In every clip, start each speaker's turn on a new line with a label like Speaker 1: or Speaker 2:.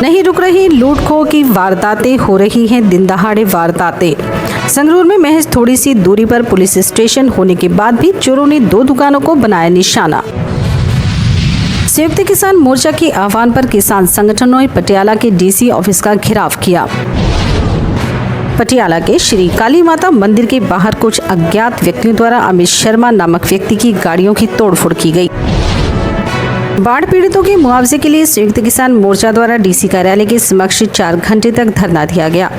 Speaker 1: नहीं रुक रही लूट खो की वारदातें, हो रही हैं दिन दहाड़े वारदातें। संगरूर में महज थोड़ी सी दूरी पर पुलिस स्टेशन होने के बाद भी चोरों ने 2 दुकानों को बनाया निशाना। संयुक्त किसान मोर्चा के आह्वान पर किसान संगठनों ने पटियाला के डीसी ऑफिस का घेराव किया। पटियाला के श्री काली माता मंदिर के बाहर कुछ अज्ञात व्यक्तियों द्वारा अमित शर्मा नामक व्यक्ति की गाड़ियों की तोड़फोड़ की गई। बाढ़ पीड़ितों के मुआवजे के लिए संयुक्त किसान मोर्चा द्वारा डीसी कार्यालय के समक्ष 4 घंटे तक धरना दिया गया।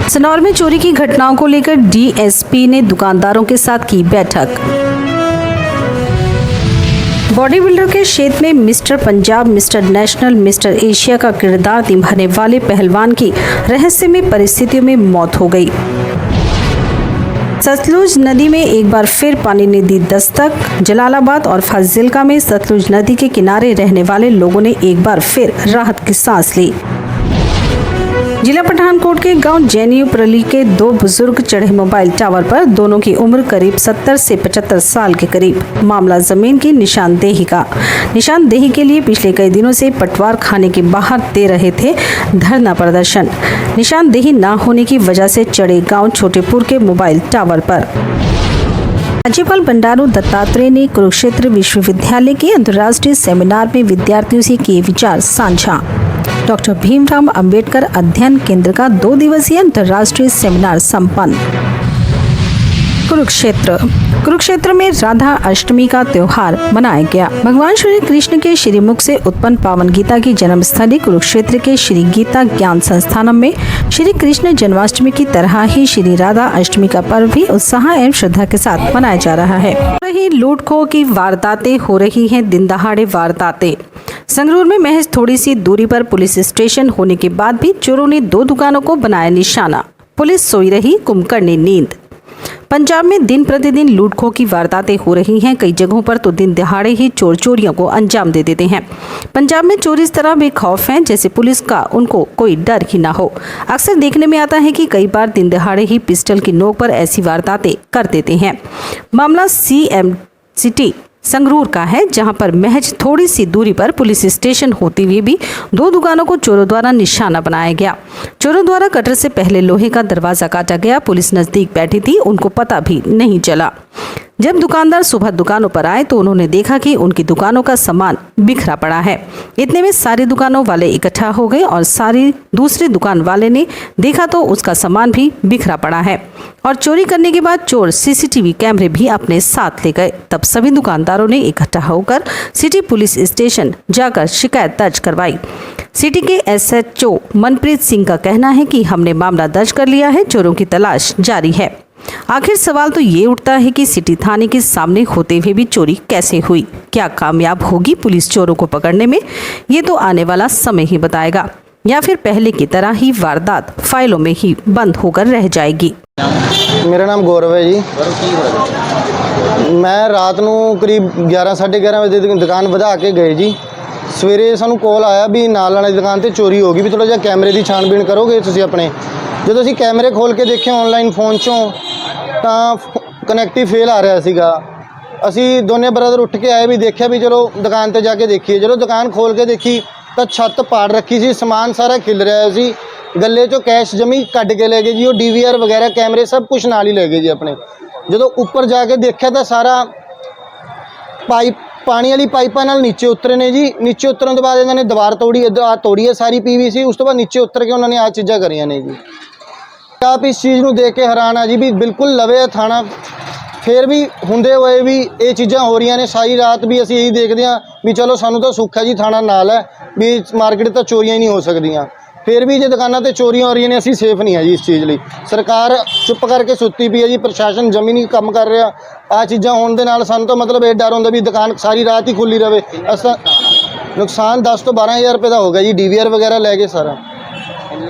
Speaker 1: सनौर में चोरी की घटनाओं को लेकर डीएसपी ने दुकानदारों के साथ की बैठक। बॉडी बिल्डर के क्षेत्र में mister Punjab, mister national, mister Asia का किरदार निभाने वाले पहलवान की रहस्यमय परिस्थितियों में मौत हो गई। सतलुज नदी में एक बार फिर पानी ने दी दस्तक। जलालाबाद और फाजिल्का में सतलुज नदी के किनारे रहने वाले लोगों ने एक बार फिर राहत की सांस ली। जिला पठानकोट के गांव जैनियोपरली के 2 बुजुर्ग चढ़े मोबाइल टावर पर। दोनों की उम्र करीब 70 से 75 साल के करीब। मामला जमीन की निशानदेही का। निशानदेही के लिए पिछले कई दिनों से पटवार खाने के बाहर दे रहे थे धरना प्रदर्शन। निशानदेही न होने की वजह से चढ़े गांव छोटेपुर के मोबाइल टावर पर। राज्यपाल बंडारू दत्तात्रेय ने कुरुक्षेत्र विश्वविद्यालय के अंतर्राष्ट्रीय सेमिनार में विद्यार्थियों से किए विचार साझा। डॉक्टर भीमराव अंबेडकर अध्ययन केंद्र का 2 दिवसीय अंतर्राष्ट्रीय सेमिनार संपन्न। कुरुक्षेत्र में राधा अष्टमी का त्योहार मनाया गया। भगवान श्री कृष्ण के श्रीमुख से उत्पन्न पावन गीता की जन्मस्थली कुरुक्षेत्र के श्री गीता ज्ञान संस्थानम में श्री कृष्ण जन्माष्टमी की तरह ही श्री राधा अष्टमी का पर्व भी उत्साह एवं श्रद्धा के साथ मनाया जा रहा है। रही लूट खो की वारदातें, हो रही हैं दिन दहाड़े वारदातें। संगरूर में महज थोड़ी सी दूरी पर पुलिस स्टेशन होने के बाद भी चोरों ने 2 दुकानों को बनाया निशाना। पुलिस सोई रही, कुंभकर्णी नींद। पंजाब में दिन प्रतिदिन लूट खो की वारदातें हो रही हैं। कई जगहों पर तो दिन दहाड़े ही चोर चोरियों को अंजाम दे देते हैं। पंजाब में चोर इस तरह बेखौफ हैं जैसे पुलिस का उनको कोई डर ही ना हो। अक्सर देखने में आता है कि कई बार दिन दहाड़े ही पिस्टल की नोक पर ऐसी वारदातें कर देते हैं। मामला सीएम सिटी संगरूर का है, जहां पर महज थोड़ी सी दूरी पर पुलिस स्टेशन होते हुए भी 2 दुकानों को चोरों द्वारा निशाना बनाया गया। चोरों द्वारा कटर से पहले लोहे का दरवाजा काटा गया। पुलिस नजदीक बैठी थी, उनको पता भी नहीं चला। जब दुकानदार सुबह दुकानों पर आए तो उन्होंने देखा कि उनकी दुकानों का सामान बिखरा पड़ा है। इतने में सारी दुकानों वाले इकट्ठा हो गए और सारी दूसरी दुकान वाले ने देखा तो उसका सामान भी बिखरा पड़ा है। और चोरी करने के बाद चोर सीसीटीवी कैमरे भी अपने साथ ले गए। तब सभी दुकानदारों ने इकट्ठा होकर सिटी पुलिस स्टेशन जाकर शिकायत दर्ज करवाई। सिटी के एसएचओ मनप्रीत सिंह का कहना है कि हमने मामला दर्ज कर लिया है, चोरों की तलाश जारी है। आखिर सवाल तो ये उठता है कि सिटी थाने के सामने होते हुए भी चोरी कैसे हुई? क्या कामयाब होगी पुलिस चोरों को पकड़ने में? ये तो आने वाला समय ही बताएगा, या फिर पहले की तरह ही वारदात फाइलों में ही बंद होकर रह जाएगी।
Speaker 2: मेरा नाम गौरव है जी। मैं रात ਨੂੰ करीब 11:30 ਵਜੇ दुकान ਵਧਾ के गए जी। ਸਵੇਰੇ ਸਾਨੂੰ ਕਾਲ ਆਇਆ ਵੀ ਨਾਲ ਵਾਲੀ ਦੁਕਾਨ ਤੇ ਚੋਰੀ ਹੋ ਗਈ, ਵੀ ਥੋੜਾ ਜਿਹਾ ਕੈਮਰੇ ਦੀ ਛਾਣਬੀਣ ਕਰੋਗੇ ਤੁਸੀਂ ਆਪਣੇ। ਜਦੋਂ ਅਸੀਂ ਕੈਮਰੇ ਖੋਲ ਕੇ ਦੇਖੇ ਆਨਲਾਈਨ ਫੋਨ ਚੋਂ ਤਾਂ ਕਨੈਕਟਿਵ ਫੇਲ ਆ ਰਿਹਾ ਸੀਗਾ। ਅਸੀਂ ਦੋਨੇ ਬ੍ਰਦਰ ਉੱਠ ਕੇ ਆਏ ਵੀ ਦੇਖਿਆ ਵੀ ਚਲੋ ਦੁਕਾਨ ਤੇ ਜਾ ਕੇ ਦੇਖੀਏ। ਜਦੋਂ ਦੁਕਾਨ ਖੋਲ ਕੇ ਦੇਖੀ ਤਾਂ ਛੱਤ ਪਾੜ ਰੱਖੀ ਸੀ, ਸਮਾਨ ਸਾਰਾ ਖਿਲ ਰਿਹਾ ਸੀ। ਗੱਲੇ ਚੋਂ ਕੈਸ਼ ਜਮੀ ਕੱਢ ਕੇ ਲੈ ਗਏ ਜੀ। ਉਹ ਡੀਵੀਆਰ ਵਗੈਰਾ ਕੈਮਰੇ ਸਭ ਕੁਝ ਨਾਲ ਹੀ ਲੈ ਗਏ ਜੀ ਆਪਣੇ। ਜਦੋਂ ਉੱਪਰ ਜਾ ਕੇ ਦੇਖਿਆ ਤਾਂ ਸਾਰਾ पानी वाली पाइपा नाल नीचे उतरे ने जी। नीचे उतरन तो बाद इन्होंने दीवार तोड़ी, तोड़ी है सारी पीवीसी। उस तो बाद नीचे उतर के उन्होंने आ चीज़ा करिया ने जी। आप इस चीज़ को देख के हैरान आ जी भी बिल्कुल लवे थाना, फिर भी होंदे हुए भी ये चीज़ां हो रही ने। सारी रात भी असीं यही देखते हैं भी चलो सानू तो सुख है जी, थाना नाल है भी मार्केट तो चोरियां ही नहीं हो सकदियां। फिर भी जो दुकानों पर चोरियां हो रही ने, असीं सेफ नहीं है जी। इस चीज़ लिए सरकार चुप करके सुत्ती पई है जी। प्रशासन जमी नहीं काम कर रहा। आ चीज़ां होने दे नाल सानू तो मतलब ये डर होंदा भी दुकान सारी रात ही खुली रहे। असा नुकसान 10 तो 12 हज़ार रुपये का हो गया जी। डीवीआर वगैरह लै गए सारा।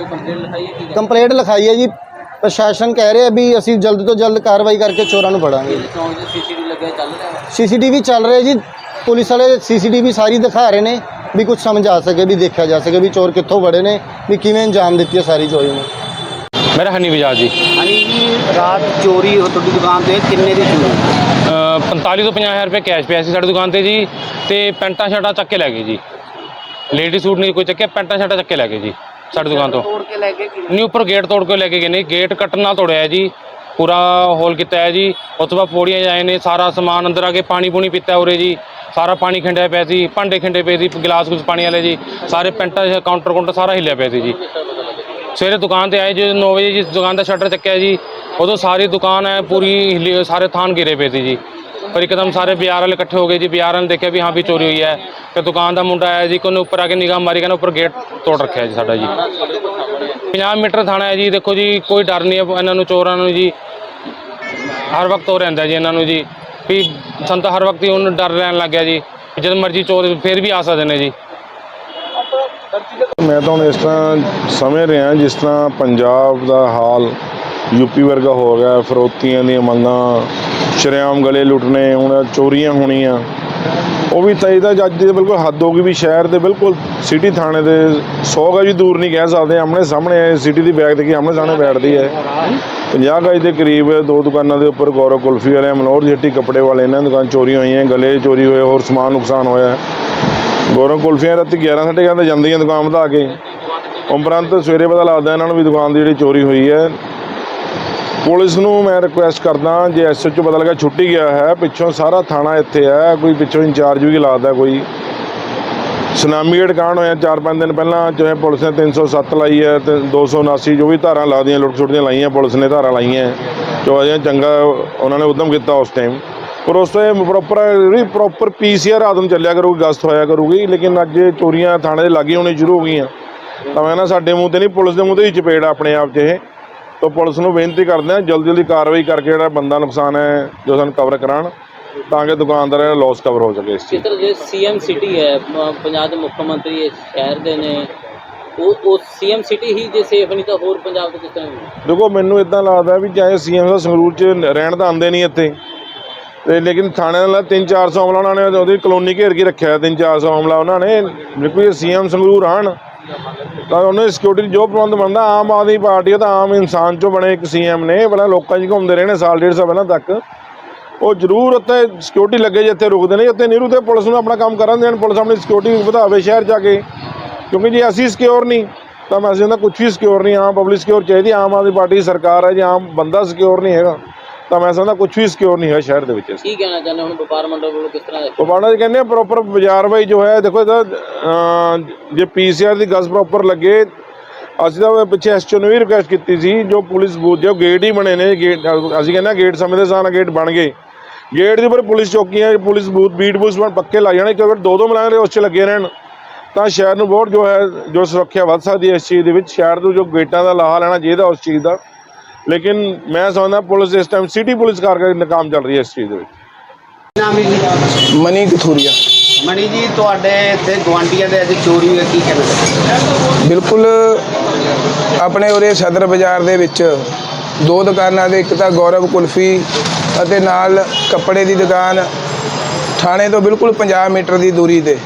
Speaker 2: कंप्लेंट लिखाई है जी। प्रशासन कह रहे हैं भी असीं जल्द तो जल्द कार्रवाई करके चोरों को फड़ांगे। सीसीटीवी चल रहे जी। पुलिस वाले सीसीटीवी सारी दिखा रहे हैं भी कुछ समझ आ सके, भी देखा जा सके भी चोर कितों बड़े ने, भी किवें अंजाम दी है सारी चोरी में।
Speaker 3: मेरा हनी बजाज जी।
Speaker 4: हनी जी, रात चोरी हो तुहाडी दुकान ते किन्ने दी चोरी?
Speaker 3: 45 ਤੋਂ 50 हज़ार रुपये कैश पिया सी साडी दुकान ते जी, ते पैंटा शर्टा चक के लै गए जी। ਲੇਡੀ ਸੂਟ ਨਹੀਂ ਕੋਈ ਚੱਕਿਆ, ਪੈਂਟਾਂ ਸ਼ਰਟਾਂ ਚੱਕ ਕੇ ਲੈ ਗਏ ਜੀ ਸਾਡੀ ਦੁਕਾਨ ਤੋਂ।
Speaker 4: ਤੋੜ ਕੇ ਲੈ ਕੇ
Speaker 3: ਨਹੀਂ, ਉੱਪਰ ਗੇਟ ਤੋੜ ਕੇ ਲੈ ਕੇ ਗਏ ਨੇ, ਗੇਟ ਕੱਟਣ ਨਾਲ ਤੋੜਿਆ ਹੈ ਜੀ, ਪੂਰਾ ਹੋਲ ਕੀਤਾ ਹੈ ਜੀ। ਉਸ ਤੋਂ ਬਾਅਦ ਪੌੜੀਆਂ ਜਾਏ ਨੇ, ਸਾਰਾ ਸਮਾਨ ਅੰਦਰ ਆ ਕੇ ਪਾਣੀ ਪੂਣੀ ਪੀਤਾ ਉਰੇ ਜੀ, ਸਾਰਾ ਪਾਣੀ ਖਿੰਡਿਆ ਪਿਆ ਸੀ, ਭਾਂਡੇ ਖਿੰਡੇ ਪਏ ਸੀ, ਗਿਲਾਸ ਕੁਝ ਪਾਣੀ ਵਾਲੇ ਜੀ, ਸਾਰੇ ਪੈਂਟਾਂ ਕਾਊਂਟਰ ਸਾਰਾ ਹਿੱਲਿਆ ਪਿਆ ਸੀ ਜੀ। ਸਵੇਰੇ ਦੁਕਾਨ ਤੇ ਆਏ ਜੀ 9 ਵਜੇ, ਜਿਸ ਦੁਕਾਨ ਦਾ ਸ਼ਟਰ ਚੱਕਿਆ ਜੀ, ਉਦੋਂ ਸਾਰੀ ਦੁਕਾਨ ਹੈ ਪੂਰੀ ਹਿੱਲੀ, ਸਾਰੇ ਥਾਨ ਗਿਰੇ ਪਏ ਸੀ ਜੀ। ਪਰ ਇੱਕਦਮ ਸਾਰੇ ਬਾਜ਼ਾਰ ਵਾਲੇ ਇਕੱਠੇ ਹੋ ਗਏ ਜੀ, ਬਾਜ਼ਾਰ ਨੇ ਦੇਖਿਆ ਵੀ ਹਾਂ ਵੀ ਚੋਰੀ ਹੋਈ ਹੈ। ਫਿਰ ਦੁਕਾਨ ਦਾ ਮੁੰਡਾ ਆਇਆ ਜੀ, ਉਹਨੇ ਉੱਪਰ ਆ ਕੇ ਨਿਗਾਹ ਮਾਰੀ, ਕਹਿੰਦਾ ਉੱਪਰ ਗੇਟ ਤੋੜ ਰੱਖਿਆ ਜੀ ਸਾਡਾ ਜੀ। 50 ਮੀਟਰ ਥਾਣਾ ਹੈ ਜੀ। ਦੇਖੋ ਜੀ, ਕੋਈ ਡਰ ਨਹੀਂ ਹੈ ਇਹਨਾਂ ਨੂੰ, ਚੋਰਾਂ ਨੂੰ ਜੀ, ਹਰ ਵਕਤ ਹੋ ਰਹਿੰਦਾ ਜੀ ਇਹਨਾਂ ਨੂੰ ਜੀ, ਵੀ ਸਾਨੂੰ ਤਾਂ ਹਰ ਵਕਤ ਹੀ ਉਹਨੂੰ ਡਰ ਰਹਿਣ ਲੱਗ ਗਿਆ ਜੀ, ਜਦ ਮਰਜ਼ੀ ਚੋਰ ਫਿਰ ਵੀ ਆ ਸਕਦੇ ਨੇ ਜੀ।
Speaker 5: ਮੈਂ ਤਾਂ ਹੁਣ ਇਸ ਤਰ੍ਹਾਂ ਸਮਝ ਰਿਹਾ, ਜਿਸ ਤਰ੍ਹਾਂ ਪੰਜਾਬ ਦਾ ਹਾਲ ਯੂਪੀ ਵਰਗਾ ਹੋ ਗਿਆ, ਫਰੋਤੀਆਂ ਦੀਆਂ ਮੰਗਾਂ, ਸ਼ਰੇਆਮ ਗਲੇ ਲੁੱਟਣੇ, ਹੁਣ ਚੋਰੀਆਂ ਹੋਣੀਆਂ, ਉਹ ਵੀ ਤਾਂ ਇਹਦਾ ਅੱਜ ਦੇ ਬਿਲਕੁਲ ਹੱਦ ਹੋ ਗਈ ਵੀ ਸ਼ਹਿਰ ਦੇ ਬਿਲਕੁਲ ਸਿਟੀ ਥਾਣੇ ਦੇ 100 ਗਜ ਵੀ ਦੂਰ ਨਹੀਂ ਕਹਿ ਸਕਦੇ, ਆਮਣੇ ਸਾਹਮਣੇ ਸਿਟੀ ਦੀ ਬੈਗ ਦੇਖੀ ਆਮਣੇ ਸਾਹਮਣੇ ਬੈਠਦੀ ਹੈ। 50 ਗਜ ਦੇ ਕਰੀਬ 2 ਦੁਕਾਨਾਂ ਦੇ ਉੱਪਰ ਗੌਰਵ ਕੁਲਫੀ ਵਾਲੇ, ਮਨੋਹਰ ਜੱਟੀ ਕੱਪੜੇ ਵਾਲੇ, ਇਹਨਾਂ ਦੀ ਦੁਕਾਨ ਚੋਰੀ ਹੋਈਆਂ, ਗਲੇ ਚੋਰੀ ਹੋਏ, ਹੋਰ ਸਮਾਨ ਨੁਕਸਾਨ ਹੋਇਆ। ਗੌਰਵ ਕੁਲਫੀਆਂ ਰਾਤੀ 11 ਸਾਢੇ 11 ਤੇ ਜਾਂਦੀਆਂ ਦੁਕਾਨ ਵਧਾ ਕੇ, ਉਪਰੰਤ ਸਵੇਰੇ ਪਤਾ ਲੱਗਦਾ ਇਹਨਾਂ ਨੂੰ ਵੀ ਦੁਕਾਨ ਦੀ ਜਿਹੜੀ ਚੋਰੀ ਹੋਈ ਹੈ। ਪੁਲਿਸ ਨੂੰ ਮੈਂ ਰਿਕੁਐਸਟ ਕਰਦਾ, ਜੇ SHO ਪਤਾ ਲੱਗਾ ਛੁੱਟੀ ਗਿਆ ਹੈ, ਪਿੱਛੋਂ ਸਾਰਾ ਥਾਣਾ ਇੱਥੇ ਹੈ, ਕੋਈ ਪਿੱਛੋਂ ਇੰਚਾਰਜ ਵੀ ਲੱਗਦਾ, ਕੋਈ ਸੁਨਾਮੀ ਗੇਟ ਕਾਂਡ ਹੋਇਆ 4-5 ਦਿਨ ਪਹਿਲਾਂ, ਜੋ ਹੈ ਪੁਲਿਸ ਨੇ 307 ਲਾਈ ਹੈ ਤੇ 279 ਜੋ ਵੀ ਧਾਰਾਂ ਲੱਗਦੀਆਂ ਲੁੱਟ ਸੁੱਟ ਦੀਆਂ ਲਾਈਆਂ, ਪੁਲਿਸ ਨੇ ਧਾਰਾਂ ਲਾਈਆਂ, ਜੋ ਅਜੇ ਚੰਗਾ ਉਹਨਾਂ ਨੇ ਉਦਮ ਕੀਤਾ ਉਸ ਟਾਈਮ। ਪਰ ਉਸ ਤੋਂ ਪ੍ਰੋਪਰ PCR ਰਾਤ ਨੂੰ ਚੱਲਿਆ ਕਰੂਗੀ, ਗਸ਼ਤ ਹੋਇਆ ਕਰੂਗੀ, ਲੇਕਿਨ ਅੱਜ ਚੋਰੀਆਂ ਥਾਣੇ ਦੇ ਲਾਗੇ ਹੋਣੀ ਸ਼ੁਰੂ ਹੋ ਗਈਆਂ। ਤਾਂ ਮੈਂ ਨਾ ਸਾਡੇ ਮੂੰਹ ਤੇ ਨਹੀਂ, ਪੁਲਿਸ ਦੇ ਮੂੰਹ ਤੇ ਹੀ ਚਪੇੜ ਆਪਣੇ ਆਪ 'ਚ ਇਹ। ਤਾਂ ਪੁਲਿਸ ਨੂੰ ਬੇਨਤੀ ਕਰਦੇ ਹਾਂ ਜਲਦੀ ਕਾਰਵਾਈ ਕਰਕੇ ਜਿਹੜਾ ਬੰਦਾ ਨੁਕਸਾਨ ਹੈ ਜੋ ਸਾਨੂੰ ਕਵਰ ਕਰਾਉਣ, ਤਾਂ ਕਿ ਦੁਕਾਨਦਾਰ ਦਾ ਲੋਸ ਕਵਰ ਹੋ ਸਕੇ। ਇਸ ਚੀਜ਼
Speaker 6: ਜੇ CM ਸਿਟੀ ਹੈ, ਪੰਜਾਬ ਦੇ ਮੁੱਖ ਮੰਤਰੀ ਇਸ ਸ਼ਹਿਰ ਦੇ ਨੇ, ਉਹ CM ਸਿਟੀ ਹੀ ਜੇ ਸੇਫ ਨਹੀਂ ਤਾਂ ਹੋਰ ਪੰਜਾਬ ਤੋਂ ਕਿਸ ਤਰ੍ਹਾਂ? ਦੇਖੋ,
Speaker 5: ਮੈਨੂੰ ਇੱਦਾਂ ਲੱਗਦਾ ਵੀ ਚਾਹੇ CM ਦਾ ਸੰਗਰੂਰ 'ਚ ਰਹਿਣ ਤਾਂ ਆਉਂਦੇ ਨਹੀਂ ਇੱਥੇ, ਤੇ ਲੇਕਿਨ ਥਾਣੇ ਨਾਲ 300-400 ਅਮਲਾ ਉਹਨਾਂ ਨੇ ਉਹਦੀ ਕਲੋਨੀ ਘੇਰ ਕੇ ਰੱਖਿਆ, 300-400 ਅਮਲਾ ਉਹਨਾਂ ਨੇ। ਕੋਈ CM ਸੰਗਰੂਰ ਆਉਣ ਤਾਂ ਉਹਨੇ ਸਿਕਿਉਰਿਟੀ ਜੋ ਪ੍ਰਬੰਧ ਬਣਦਾ, ਆਮ ਆਦਮੀ ਪਾਰਟੀ ਤਾਂ ਆਮ ਇਨਸਾਨ 'ਚੋਂ ਬਣੇ ਇੱਕ CM ਨੇ, ਪਹਿਲਾਂ ਲੋਕਾਂ 'ਚ ਘੁੰਮਦੇ ਰਹੇ ਨੇ ਸਾਲ 1.5 ਸਾਲ ਪਹਿਲਾਂ ਤੱਕ, ਉਹ ਜ਼ਰੂਰ ਉੱਥੇ ਸਿਕਿਉਰਿਟੀ ਲੱਗੇ ਜਿੱਥੇ ਰੁਕਦੇ ਨੇ, ਉੱਥੇ ਨਹੀਂ ਰੁਕਦੇ, ਪੁਲਿਸ ਨੂੰ ਆਪਣਾ ਕੰਮ ਕਰਨ ਦੇਣ, ਪੁਲਿਸ ਆਪਣੀ ਸਿਕਿਉਰਿਟੀ ਵਧਾਵੇ ਸ਼ਹਿਰ ਜਾ ਕੇ। ਕਿਉਂਕਿ ਜੇ ਅਸੀਂ ਸਿਕਿਉਰ ਨਹੀਂ ਤਾਂ ਮੈਂ ਸਮਝਦਾ ਕੁਛ ਵੀ ਸਿਕਿਉਰ ਨਹੀਂ। ਆਮ ਪਬਲਿਕ ਸਿਕਿਉਰ ਚਾਹੀਦੀ, ਆਮ ਆਦਮੀ ਪਾਰਟੀ ਸਰਕਾਰ ਹੈ, ਜੇ ਆਮ ਬੰਦਾ ਸਿਕਿਉਰ ਨਹੀਂ ਹੈਗਾ ਤਾਂ ਮੈਂ ਸਮਝਦਾ ਕੁਛ ਵੀ ਸਿਕਿਉਰ ਨਹੀਂ ਹੈ ਸ਼ਹਿਰ ਦੇ ਵਿੱਚ।
Speaker 6: ਕੀ ਕਹਿਣਾ ਚਾਹੁੰਦੇ ਹੁਣ ਵਪਾਰ ਮੰਡਲ ਵੱਲੋਂ ਕਿਸ ਤਰ੍ਹਾਂ?
Speaker 5: ਵਪਾਰ ਜੀ ਕਹਿੰਦੇ ਪ੍ਰੋਪਰ ਬਾਜ਼ਾਰ ਬਾਈ ਜੋ ਹੈ, ਦੇਖੋ ਇਹਦਾ ਜੇ PCR ਦੀ ਗਜ਼ ਪ੍ਰੋਪਰ ਲੱਗੇ। ਅਸੀਂ ਤਾਂ ਪਿੱਛੇ SHO ਨੂੰ ਵੀ ਰਿਕੁਐਸਟ ਕੀਤੀ ਸੀ, ਜੋ ਪੁਲਿਸ ਬੂਥ ਜੋ ਗੇਟ ਹੀ ਬਣੇ ਨੇ, ਗੇਟ ਅਸੀਂ ਕਹਿੰਦੇ ਗੇਟ ਸਮੇਂ ਦੇ ਹਿਸਾਬ ਨਾਲ ਗੇਟ ਬਣ ਗਏ, ਗੇਟ ਦੇ ਉੱਪਰ ਪੁਲਿਸ ਚੌਕੀਆਂ, ਪੁਲਿਸ ਬੂਥ, ਬੀਟ ਬੂਥ ਪੱਕੇ ਲੱਗ ਜਾਣੇ, ਕਿਉਂਕਿ 2-2 ਮਲਾਂਗੇ ਉਸ 'ਚ ਲੱਗੇ ਰਹਿਣ ਤਾਂ ਸ਼ਹਿਰ ਨੂੰ ਬਹੁਤ ਜੋ ਹੈ ਜੋ ਸੁਰੱਖਿਆ ਵੱਧ ਸਕਦੀ ਹੈ ਇਸ ਚੀਜ਼ ਦੇ ਵਿੱਚ। ਸ਼ਹਿਰ ਨੂੰ ਜੋ ਗੇਟਾਂ ਦਾ ਲਾਹਾ ਲੈਣਾ ਚਾਹੀਦਾ ਉਸ ਚੀਜ਼ ਦਾ, ਲੇਕਿਨ ਮੈਂ ਸਮਝਦਾ ਪੁਲਿਸ ਇਸ ਟਾਈਮ ਸਿਟੀ ਪੁਲਿਸ ਕਰਕੇ ਨਾਕਾਮ ਚੱਲ ਰਹੀ ਹੈ ਇਸ ਚੀਜ਼ ਦੇ ਵਿੱਚ।
Speaker 4: ਨਾਮ ਜੀ
Speaker 7: ਮਨੀ ਕਥੂਰੀਆ।
Speaker 4: ਮਣੀ ਜੀ, ਤੁਹਾਡੇ ਇੱਥੇ ਗੁਆਂਢੀਆਂ ਦੇ ਅੱਜ ਚੋਰੀ ਹੋਈ, ਕੀ ਕਹਿਣਾ?
Speaker 7: ਬਿਲਕੁਲ ਆਪਣੇ ਉਰੇ ਸਦਰ ਬਾਜ਼ਾਰ ਦੇ ਵਿੱਚ 2 ਦੁਕਾਨਾਂ ਦੇ, ਇੱਕ ਤਾਂ ਗੌਰਵ ਕੁਲਫੀ ਅਤੇ ਨਾਲ ਕੱਪੜੇ ਦੀ ਦੁਕਾਨ, ਥਾਣੇ ਤੋਂ ਬਿਲਕੁਲ 50 ਮੀਟਰ ਦੀ ਦੂਰੀ ਤੇ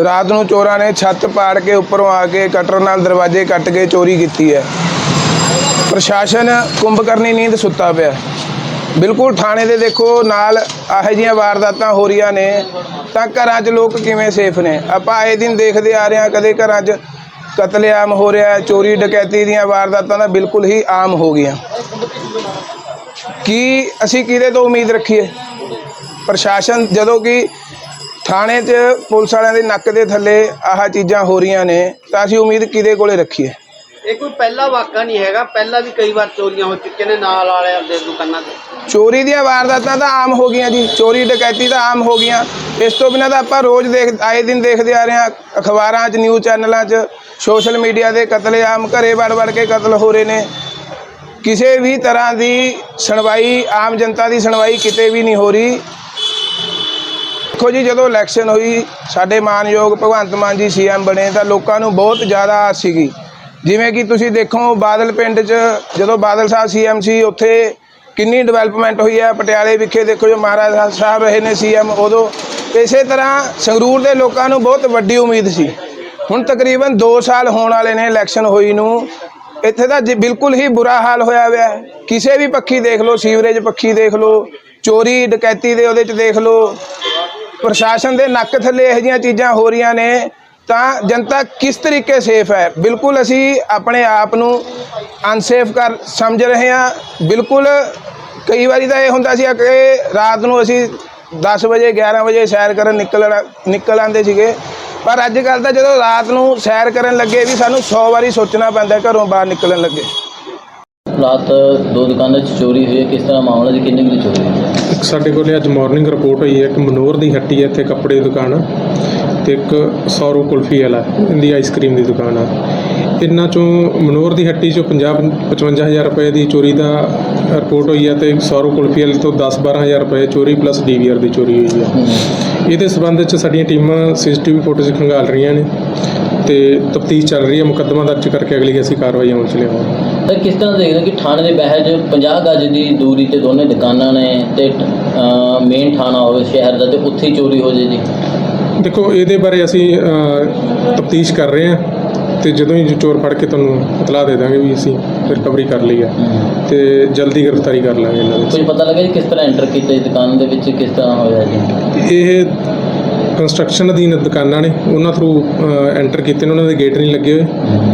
Speaker 7: ਰਾਤ ਨੂੰ ਚੋਰਾਂ ਨੇ ਛੱਤ ਪਾੜ ਕੇ ਉੱਪਰੋਂ ਆ ਕੇ ਕਟਰ ਨਾਲ ਦਰਵਾਜ਼ੇ ਕੱਟ ਕੇ ਚੋਰੀ ਕੀਤੀ ਹੈ। ਪ੍ਰਸ਼ਾਸਨ ਕੁੰਭਕਰਨੀ ਨੀਂਦ ਸੁੱਤਾ ਪਿਆ। ਬਿਲਕੁਲ ਥਾਣੇ ਦੇ ਦੇਖੋ ਨਾਲ ਇਹੋ ਜਿਹੀਆਂ ਵਾਰਦਾਤਾਂ ਹੋ ਰਹੀਆਂ ਨੇ ਤਾਂ ਘਰਾਂ 'ਚ ਲੋਕ ਕਿਵੇਂ ਸੇਫ ਨੇ? ਆਪਾਂ ਆਏ ਦਿਨ ਦੇਖਦੇ ਆ ਰਹੇ ਹਾਂ, ਕਦੇ ਘਰਾਂ 'ਚ ਕਤਲੇਆਮ ਹੋ ਰਿਹਾ, ਚੋਰੀ ਡਕੈਤੀ ਦੀਆਂ ਵਾਰਦਾਤਾਂ ਤਾਂ ਬਿਲਕੁਲ ਹੀ ਆਮ ਹੋ ਗਈਆਂ। ਕੀ ਅਸੀਂ ਕਿਹਦੇ ਤੋਂ ਉਮੀਦ ਰੱਖੀਏ? ਪ੍ਰਸ਼ਾਸਨ ਜਦੋਂ ਕਿ ਥਾਣੇ 'ਚ ਪੁਲਿਸ ਵਾਲਿਆਂ ਦੇ ਨੱਕ ਦੇ ਥੱਲੇ ਆਹ ਚੀਜ਼ਾਂ ਹੋ ਰਹੀਆਂ ਨੇ ਤਾਂ ਅਸੀਂ ਉਮੀਦ ਕਿਹਦੇ ਕੋਲੇ ਰੱਖੀਏ?
Speaker 4: ਇਹ ਕੋਈ ਪਹਿਲਾ ਵਾਕਾ ਨਹੀਂ ਹੈਗਾ, ਪਹਿਲਾਂ ਵੀ ਕਈ ਵਾਰ ਚੋਰੀਆਂ ਹੋ ਚੁੱਕੀਆਂ ਨੇ ਨਾਲ ਵਾਲਿਆਂ ਦੇ ਦੁਕਾਨਾਂ ਤੇ।
Speaker 7: ਚੋਰੀ ਦੀਆਂ ਵਾਰਦਾਤਾਂ ਤਾਂ ਆਮ ਹੋ ਗਈਆਂ ਜੀ, ਚੋਰੀ ਡਕੈਤੀ ਤਾਂ ਆਮ ਹੋ ਗਈਆਂ। ਇਸ ਤੋਂ ਬਿਨਾਂ ਤਾਂ ਆਪਾਂ ਰੋਜ਼ ਆਏ ਦਿਨ ਦੇਖਦੇ ਆ ਰਹੇ ਹਾਂ, ਅਖਬਾਰਾਂ 'ਚ, ਨਿਊਜ਼ ਚੈਨਲਾਂ 'ਚ, ਸੋਸ਼ਲ ਮੀਡੀਆ ਦੇ ਕਤਲੇਆਮ, ਘਰੇ ਵੜ ਕੇ ਕਤਲ ਹੋ ਰਹੇ ਨੇ। ਕਿਸੇ ਵੀ ਤਰ੍ਹਾਂ ਦੀ ਸੁਣਵਾਈ, ਆਮ ਜਨਤਾ ਦੀ ਸੁਣਵਾਈ ਕਿਤੇ ਵੀ ਨਹੀਂ ਹੋ ਰਹੀ। ਦੇਖੋ ਜੀ, ਜਦੋਂ ਇਲੈਕਸ਼ਨ ਹੋਈ, ਸਾਡੇ ਮਾਨਯੋਗ ਭਗਵੰਤ ਮਾਨ ਜੀ CM ਬਣੇ ਤਾਂ ਲੋਕਾਂ ਨੂੰ ਬਹੁਤ ਜ਼ਿਆਦਾ ਆਸ ਸੀਗੀ। ਜਿਵੇਂ ਕਿ ਤੁਸੀਂ ਦੇਖੋ ਬਾਦਲ ਪਿੰਡ 'ਚ ਜਦੋਂ ਬਾਦਲ ਸਾਹਿਬ CM ਸੀ, ਉੱਥੇ ਕਿੰਨੀ ਡਿਵੈਲਪਮੈਂਟ ਹੋਈ ਹੈ। ਪਟਿਆਲੇ ਵਿਖੇ ਦੇਖੋ ਜੋ ਮਹਾਰਾਜ ਸਾਹਿਬ ਰਹੇ ਨੇ CM ਉਦੋਂ। ਇਸੇ ਤਰ੍ਹਾਂ ਸੰਗਰੂਰ ਦੇ ਲੋਕਾਂ ਨੂੰ ਬਹੁਤ ਵੱਡੀ ਉਮੀਦ ਸੀ। ਹੁਣ ਤਕਰੀਬਨ 2 ਸਾਲ ਹੋਣ ਵਾਲੇ ਨੇ ਇਲੈਕਸ਼ਨ ਹੋਈ ਨੂੰ, ਇੱਥੇ ਤਾਂ ਬਿਲਕੁਲ ਹੀ ਬੁਰਾ ਹਾਲ ਹੋਇਆ ਹੋਇਆ ਹੈ। ਕਿਸੇ ਵੀ ਪੱਖੀ ਦੇਖ ਲਓ, ਸੀਵਰੇਜ ਪੱਖੀ ਦੇਖ ਲਓ, ਚੋਰੀ ਡਕੈਤੀ ਦੇ ਉਹਦੇ 'ਚ ਦੇਖ ਲਓ, ਪ੍ਰਸ਼ਾਸਨ ਦੇ ਨੱਕ ਥੱਲੇ ਇਹੋ ਜਿਹੀਆਂ ਚੀਜ਼ਾਂ ਹੋ ਰਹੀਆਂ ਨੇ ਤਾਂ ਜਨਤਾ ਕਿਸ ਤਰੀਕੇ ਸੇਫ ਹੈ। ਬਿਲਕੁਲ ਅਸੀਂ ਆਪਣੇ ਆਪ ਨੂੰ ਅਨਸੇਫ ਸਮਝ ਰਹੇ ਹਾਂ। ਬਿਲਕੁਲ ਕਈ ਵਾਰੀ ਤਾਂ ਇਹ ਹੁੰਦਾ ਸੀ ਕਿ ਰਾਤ ਨੂੰ ਅਸੀਂ 10 ਵਜੇ 11 ਵਜੇ ਸੈਰ ਕਰਨ ਨਿਕਲ ਆਉਂਦੇ ਸੀਗੇ, ਪਰ ਅੱਜ ਕੱਲ੍ਹ ਤਾਂ ਜਦੋਂ ਰਾਤ ਨੂੰ ਸੈਰ ਕਰਨ ਲੱਗੇ ਵੀ ਸਾਨੂੰ 100 ਵਾਰੀ ਸੋਚਣਾ ਪੈਂਦਾ ਘਰੋਂ ਬਾਹਰ ਨਿਕਲਣ ਲੱਗੇ।
Speaker 6: ਰਾਤ 2 ਦੁਕਾਨਾਂ 'ਚ ਚੋਰੀ ਹੋਈ ਹੈ, ਕਿਸ ਤਰ੍ਹਾਂ ਮਾਮਲਾ ਜੀ, ਕਿੰਨੇ ਵਜੇ ਚੋਰੀ ਹੋਈ ਹੈ?
Speaker 8: ਸਾਡੇ ਕੋਲ ਅੱਜ ਮਾਰਨਿੰਗ ਰਿਪੋਰਟ ਹੋਈ ਹੈ। ਇੱਕ ਮਨੋਹਰ ਦੀ ਹੱਟੀ ਹੈ ਇੱਥੇ ਕੱਪੜੇ ਦੀ ਦੁਕਾਨ ਆ, ਤੇ ਇੱਕ ਸੌਰੂ ਕੁਲਫੀ ਵਾਲਾ ਇਹਦੀ ਆਈਸਕ੍ਰੀਮ ਦੀ ਦੁਕਾਨ ਆ। ਇਹਨਾਂ ਚੋਂ ਮਨੋਹਰ ਦੀ ਹੱਟੀ 'ਚੋਂ 55 ਹਜ਼ਾਰ ਰੁਪਏ ਦੀ ਚੋਰੀ ਦਾ ਰਿਪੋਰਟ ਹੋਈ ਹੈ, ਤੇ ਸੌਰੂ ਕੁਲਫੀ ਵਾਲੇ ਤੋਂ 10-12 ਹਜ਼ਾਰ ਰੁਪਏ ਚੋਰੀ ਪਲੱਸ DVR ਦੀ ਚੋਰੀ ਹੋਈ ਹੈ। ਇਹਦੇ ਸਬੰਧ 'ਚ ਸਾਡੀਆਂ ਟੀਮਾਂ CCTV ਫੁਟੇਜ ਖੰਗਾਲ ਰਹੀਆਂ ਨੇ ਤੇ ਤਫਤੀਸ਼ ਚੱਲ ਰਹੀ ਹੈ। ਮੁਕੱਦਮਾ ਦਰਜ ਕਰਕੇ ਅਗਲੀ ਅਸੀਂ ਕਾਰਵਾਈ ਅਮਲ 'ਚ ਲਿਆਵਾਂਗੇ।
Speaker 6: ਤਾਂ ਕਿਸ ਤਰ੍ਹਾਂ ਦੇਖਦੇ ਕਿ ਥਾਣੇ ਦੇ ਬਹਿਜ 50 ਗਜ ਦੀ ਦੂਰੀ ਤੇ ਦੋਨੇ ਦੁਕਾਨਾਂ ਨੇ, ਤੇ ਮੇਨ ਥਾਣਾ ਹੋਵੇ ਸ਼ਹਿਰ ਦਾ, ਤੇ ਉੱਥੇ ਹੀ ਚੋਰੀ ਹੋ ਜੇ ਜੀ?
Speaker 8: ਦੇਖੋ, ਇਹਦੇ ਬਾਰੇ ਅਸੀਂ ਤਫਤੀਸ਼ ਕਰ ਰਹੇ ਹਾਂ, ਤੇ ਜਦੋਂ ਹੀ ਚੋਰ ਫੜ ਕੇ ਤੁਹਾਨੂੰ ਇਤਲਾਹ ਦੇ ਦਾਂਗੇ ਵੀ ਅਸੀਂ ਰਿਕਵਰੀ ਕਰ ਲਈ ਹੈ, ਤੇ ਜਲਦੀ ਗ੍ਰਿਫਤਾਰੀ ਕਰ ਲਾਂਗੇ ਇਹਨਾਂ ਵਿੱਚ।
Speaker 6: ਕੁਝ ਪਤਾ ਲੱਗਾ ਜੀ ਕਿਸ ਤਰ੍ਹਾਂ ਐਂਟਰ ਕੀਤਾ ਜੀ ਦੁਕਾਨ ਦੇ ਵਿੱਚ, ਕਿਸ ਤਰ੍ਹਾਂ ਹੋਇਆ ਜੀ?
Speaker 8: ਇਹ ਕੰਸਟਰਕਸ਼ਨ ਅਧੀਨ ਦੁਕਾਨਾਂ ਨੇ, ਉਹਨਾਂ ਥਰੂ ਐਂਟਰ ਕੀਤੇ ਨੇ, ਉਹਨਾਂ ਦੇ ਗੇਟ ਨਹੀਂ ਲੱਗੇ ਹੋਏ,